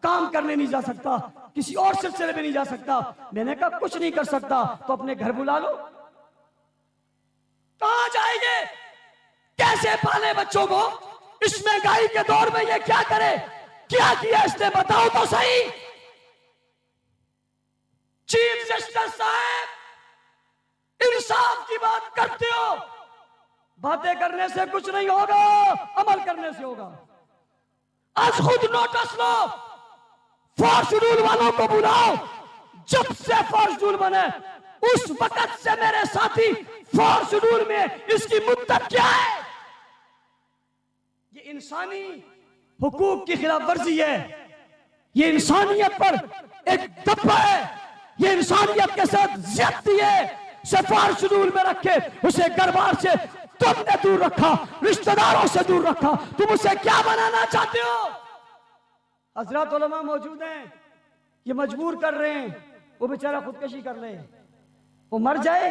काम करने नहीं जा सकता, किसी और सिलसिले में नहीं जा सकता। मैंने कहा कुछ नहीं कर सकता तो अपने घर बुला लो। कहां जाएंगे, कैसे पाले बच्चों को, इस महंगाई के दौर में ये क्या करे, क्या किया इसने बताओ तो सही। चीफ जस्टिस साहब इंसाफ की बात करते हो, बातें करने से कुछ नहीं होगा, अमल करने से होगा। आज खुद नोटिस लो, फोर्स शेड्यूल वालों को बुलाओ, जब से फोर्स शेड्यूल बने उस वक्त से मेरे साथी फोर्स शेड्यूल में इसकी मुद्दत क्या है। ये इंसानी हुकूक की खिलाफ वर्जी है, ये इंसानियत पर एक धब्बा है, ये इंसानियत के साथ ज्यादती है। फोर्स शेड्यूल में रखे उसे घरबार से तुमने दूर रखा, रिश्तेदारों से दूर रखा, तुम उसे क्या बनाना चाहते हो। हजरत उलमा मौजूद हैं, ये मजबूर कर रहे हैं, वो बेचारा खुदकशी कर ले, वो मर जाए,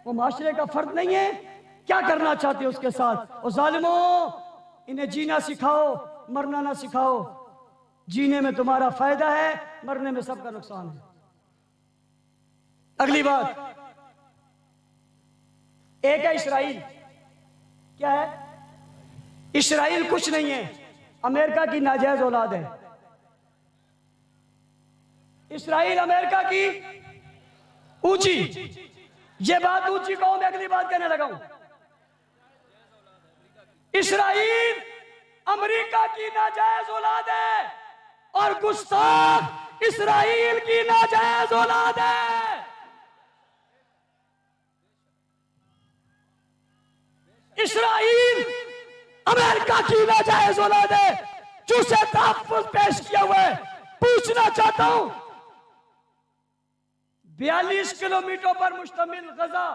वो माशरे का फर्द नहीं है, क्या करना चाहते हो उसके साथ। और जालिमों इन्हें जीना सिखाओ, मरना ना सिखाओ, जीने में तुम्हारा फायदा है, मरने में सबका नुकसान है। अगली बात, एक है इसराइल, क्या है, इसराइल कुछ नहीं है, अमेरिका की नाजायज औलाद है। इसराइल अमेरिका की ऊंची, ये बात ऊंची कहो, मैं अगली बात कहने लगा हूं। इसराइल अमेरिका की नाजायज औलाद है और गुस्ताख इसराइल की नाजायज औलाद है। इसराइल अमेरिका की नाजायज औलाद है, जिसे तहफ्फुज़ पेश किया हुआ है। पूछना चाहता हूं, 42 किलोमीटर पर मुश्तमिल गजा,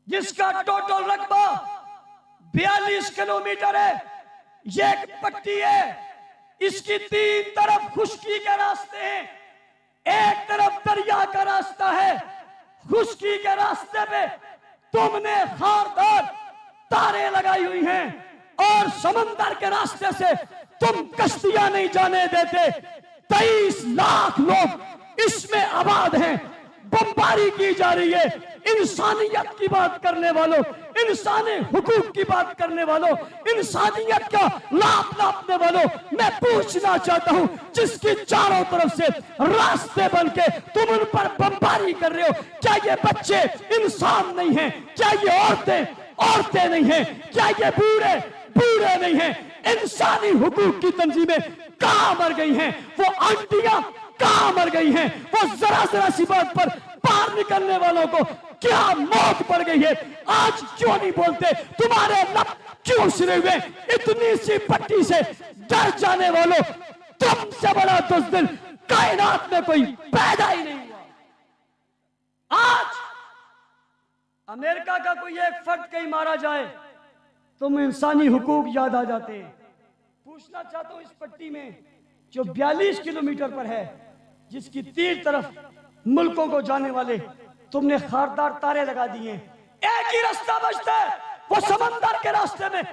जिसका टोटल रकबा 42 किलोमीटर है, ये एक पट्टी है इसकी तीन तरफ खुश्की के रास्ते हैं, एक तरफ दरिया का रास्ता है। खुश्की के रास्ते पे तुमने खारदार तारे लगाई हुई हैं और समंदर के रास्ते से तुम कश्तियां नहीं जाने देते। 23 लाख लोग इसमें आबाद हैं, बमबारी की जा रही है। इंसानियत की बात करने वालों, इंसानी हुकूक की बात करने वालों, इंसानियत का लाभ नापने वालों, मैं पूछना चाहता हूं, जिसकी चारों तरफ से रास्ते बन के तुम उन पर बमबारी कर रहे हो, क्या ये बच्चे इंसान नहीं हैं? क्या ये औरतें नहीं हैं? क्या ये बूढ़े नहीं हैं? इंसानी हुकूक की तंजीमें कहां मर गई हैं? वो आंटियां कहां मर गई हैं? वो जरा सी बात पर पार निकलने वालों को क्या मौत पड़ गई है? आज क्यों नहीं बोलते? तुम्हारे लब क्यों सिरे हुए? इतनी सी पट्टी से डर जाने वालों, तुमसे बड़ा दुज़दिल कायनात में कोई पैदा ही नहीं हुआ। आज अमेरिका का कोई एक फर्द कहीं मारा जाए, तुम इंसानी हुकूक याद आ जाते हैं। पूछना चाहता हूं, इस पट्टी में जो 42 किलोमीटर पर है, जिसकी तीन तरफ मुल्कों को जाने वाले तुमने खारदार तारे लगा दिए, एक ही रास्ता बचता है, वो समंदर के रास्ते में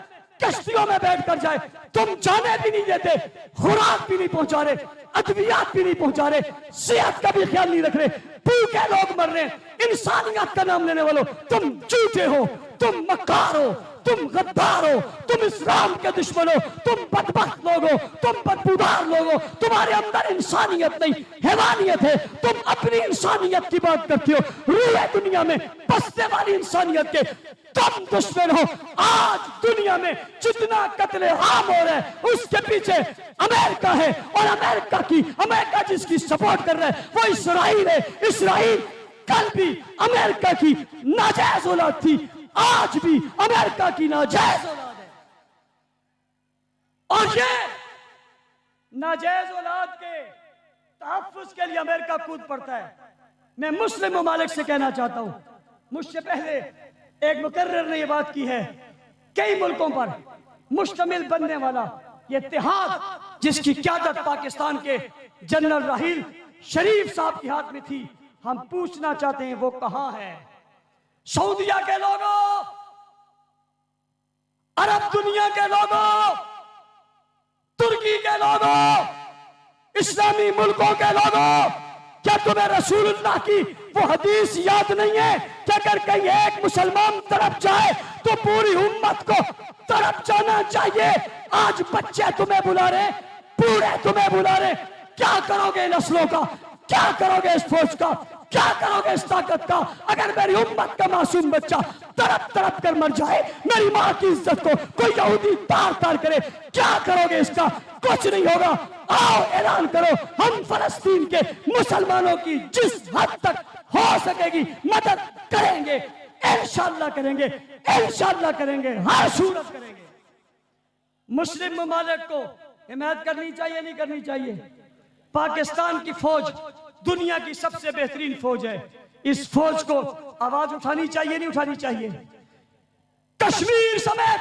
कश्तियों में बैठ कर जाए। तुम जाने भी नहीं देते, खुराक भी नहीं पहुंचा रहे, अद्वियात भी नहीं पहुंचा रहे, सेहत का भी ख्याल नहीं रख रहे, भूखे लोग मर रहे हैं। इंसानियत का नाम लेने वालों, तुम झूठे हो, तुम मक्कार हो, तुम गद्दार हो, तुम इस्लाम के दुश्मन हो, तुम बदबख्त लोग हो, तुम बदबूदार लोग हो। तुम्हारे अंदर इंसानियत नहीं, हैवानियत है। तुम अपनी इंसानियत की बात करते हो, रूह दुनिया में बसने वाली इंसानियत के तुम दुश्मन हो। आज दुनिया में जितना कत्ले आम हो रहा है, उसके पीछे अमेरिका है, और अमेरिका जिसकी सपोर्ट कर रहा है वो इसराइल है। इसराइल कल भी अमेरिका की नाजायज औलाद थी, आज भी अमेरिका की नाजायज औलाद है, और ये नाजायज औलाद के तहफ्फुज़ के लिए अमेरिका कूद पड़ता है। मैं मुस्लिम ममालिक से कहना चाहता हूं, मुझसे पहले एक मुकर्रर ने यह बात की है, कई मुल्कों पर मुश्तमिल बनने वाला ये इत्तेहाद, जिसकी क़यादत पाकिस्तान के जनरल राहील शरीफ साहब के हाथ में थी, हम पूछना चाहते हैं वो कहां है? सऊदिया के लोगों, अरब दुनिया के लोगों, तुर्की के लोगों, इस्लामी मुल्कों के लोगों, क्या तुम्हें रसूलुल्लाह की वो हदीस याद नहीं है कि अगर कहीं एक मुसलमान तड़प जाए तो पूरी उम्मत को तड़प जाना चाहिए? आज बच्चे तुम्हें बुला रहे, बूढ़े तुम्हें बुला रहे, क्या करोगे नस्लों का? क्या करोगे इस फौज का? क्या करोगे इस ताकत का? अगर मेरी उम्मत का मासूम बच्चा तड़प तड़प कर मर जाए, मेरी माँ की इज्जत को कोई यहूदी तार तार करे, क्या करोगे इसका? कुछ नहीं होगा। आओ ऐलान करो, हम फलस्तीन के मुसलमानों की जिस हद तक हो सकेगी मदद करेंगे, इंशाअल्लाह करेंगे, इंशाअल्लाह करेंगे, हर सूरत करेंगे। मुस्लिम ममालिक को हिमायत करनी चाहिए, नहीं करनी चाहिए? पाकिस्तान की फौज दुनिया की सबसे बेहतरीन फौज है, इस फौज को आवाज उठानी चाहिए, नहीं उठानी चाहिए? कश्मीर समेत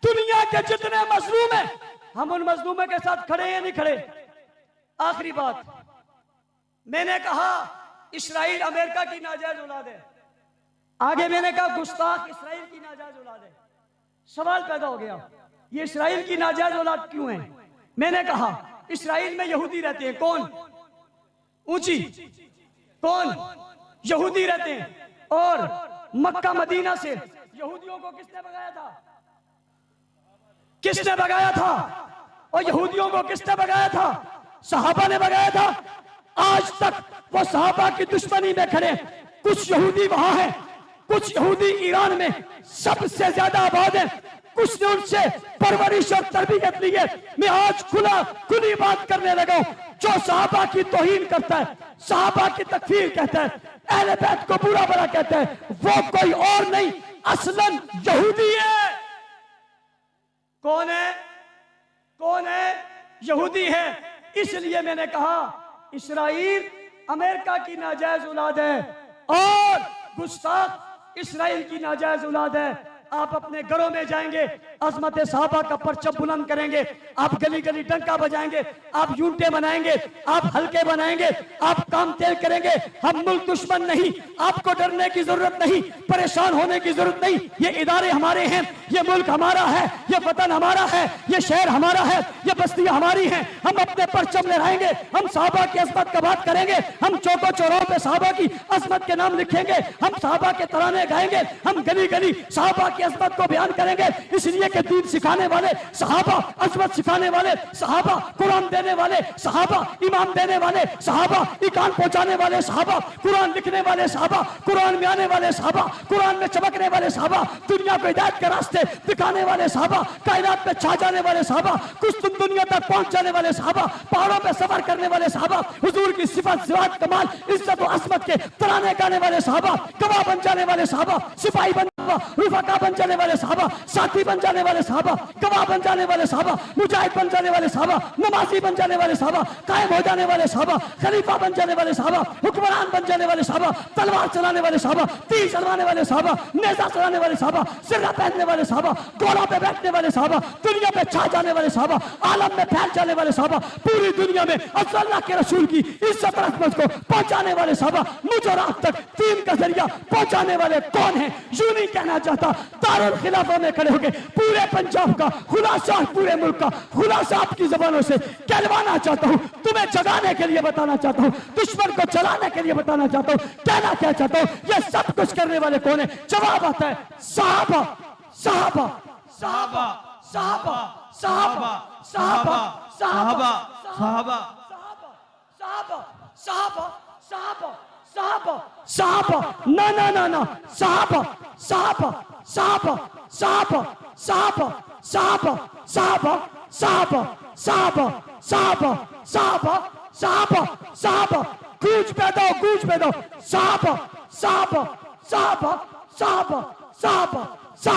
दुनिया के जितने मजलूम हैं, हम उन मजलूमों के साथ खड़े हैं, नहीं खड़े? आखिरी बात, मैंने कहा इस्राइल अमेरिका की नाजायज औलाद है, आगे मैंने कहा गुस्ताख इस्राइल की नाजायज औलाद है। सवाल पैदा हो गया, ये इस्राइल की नाजायज औलाद क्यों है? मैंने कहा इस्राइल में यहूदी रहते हैं, कौन? ऊंची कौन? यहूदी रहते हैं, और मक्का मदीना से यहूदियों को किसने भगाया था? किसने भगाया था? और यहूदियों को किसने भगाया था? सहाबा ने भगाया था। आज तक वो सहाबा की दुश्मनी में खड़े, कुछ यहूदी वहां हैं, कुछ यहूदी ईरान में सबसे ज्यादा आबाद है, कुछ ने उनसे परवरिश और तरबियत ली है। मैं आज खुली बात करने लगा हूं, जो सहाबा की तौहीन करता है, सहाबा की तकफीर कहता है, अहले बैत को बुरा भला कहता है, वो कोई और नहीं, असलन यहूदी है। कौन है? कौन है? यहूदी है। इसलिए मैंने कहा इस्राइल अमेरिका की नाजायज औलाद है, और गुस्ताख इस्राइल की नाजायज औलाद है। आप अपने घरों में जाएंगे, अजमत सहाबा का परचम बुलंद करेंगे, आप गली गली डंका बजाएंगे, आप यूंटे बनाएंगे, आप हल्के बनाएंगे, आप काम तेज करेंगे। हम मुल्क दुश्मन नहीं, आपको डरने की जरूरत नहीं, परेशान होने की जरूरत नहीं। ये इदारे हमारे हैं, ये मुल्क हमारा है, ये वतन हमारा है, ये शहर हमारा है, ये बस्तियां हमारी हैं। हम अपने परचम लहराएंगे, हम सहाबा की अजमत का बात करेंगे, हम चौकों चौराहों पे सहाबा की अजमत के नाम लिखेंगे, हम सहाबा के तराने गाएंगे, हम गली गली सहाबा की अजमत को बयान करेंगे। इसलिए कि दीन सिखाने वाले सहाबा, अजमत सिखाने वाले सहाबा, कुरान देने वाले सहाबा, इमाम देने वाले सहाबा, ईकान पहुंचाने वाले सहाबा, कुरान लिखने वाले सहाबा, कुरान में आने वाले सहाबा, कुरान में चमकने वाले सहाबा, दुनिया को हिदायत के रास्ते दिखाने वाले सहाबा, कायनात में छा जाने वाले सहाबा, कुछ तुम दुनिया तक पहुंच जाने वाले सहाबा, पहाड़ों पे सफर करने वाले सहाबा, हुजूर की सिफत सिवात कमाल इज्जत और अजमत के तराने गाने वाले सहाबा, गवाह बन जाने वाले सहाबा, सिपाही बन रुफका बन जाने वाले सहाबा, साथी बन जाने वाले सहाबा, गवाह बन जाने वाले सहाबा, मुजाहिद बन जाने वाले सहाबा, नमाजी बन जाने वाले सहाबा, कायम हो जाने वाले सहाबा, खलीफा बन जाने वाले सहाबा, हुक्मरान बन जाने वाले सहाबा, तलवार चलाने वाले सहाबा, तीर चलवाने वाले सहाबा, नेजा चलाने वाले सहाबा, सिर्रा पहनने वाले सहाबा, घोड़ों पे बैठने वाले सहाबा, दुनिया पे छा जाने वाले सहाबा, आलम में फैल जाने वाले सहाबा, पूरी दुनिया में अल्लाह के रसूल की इज्जत और अजमत को पहुंचाने वाले सहाबा, मुझ और आप तक दीन का जरिया पहुंचाने वाले कौन है? यूं नहीं कहना चाहता, दारुल खिलाफा में खड़े होकर पूरे पंजाब का खुलासा, पूरे मुल्क का खुलासा आपकी जबानों से कहलवाना चाहता हूं, तुम्हें जगाने के लिए बताना चाहता हूं, दुश्मन को चलाने के लिए बताना चाहता हूं। कहना क्या चाहता हूं, ये सब कुछ करने वाले कौन है? जवाब आता है सहाबा, सहाबा, साहबा सहाबा, सहाबा, सहाबा, साहबा साहबा साहबा, साहबा, साहबा, साहबा, साहबा, ना ना ना ना, साहबा, साहबा, साहबा, साहबा, साहबा, साहबा, साहबा, साहबा, साहबा, साहबा, साहबा, साहबा, साहबा, गूंज पैदा हो, गूंज पैदा हो, साहबा, साहबा, साहबा, साहबा, साहबा, साहबा,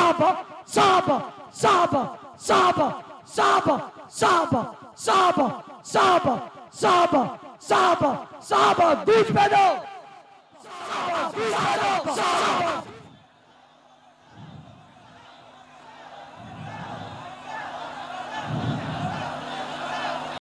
साहबा, साहबा, साहबा, साहबा, साहबा, साहबा, साहबा, साहबा, साहबा, साहबा, गूंज पैदा हो, साहबा,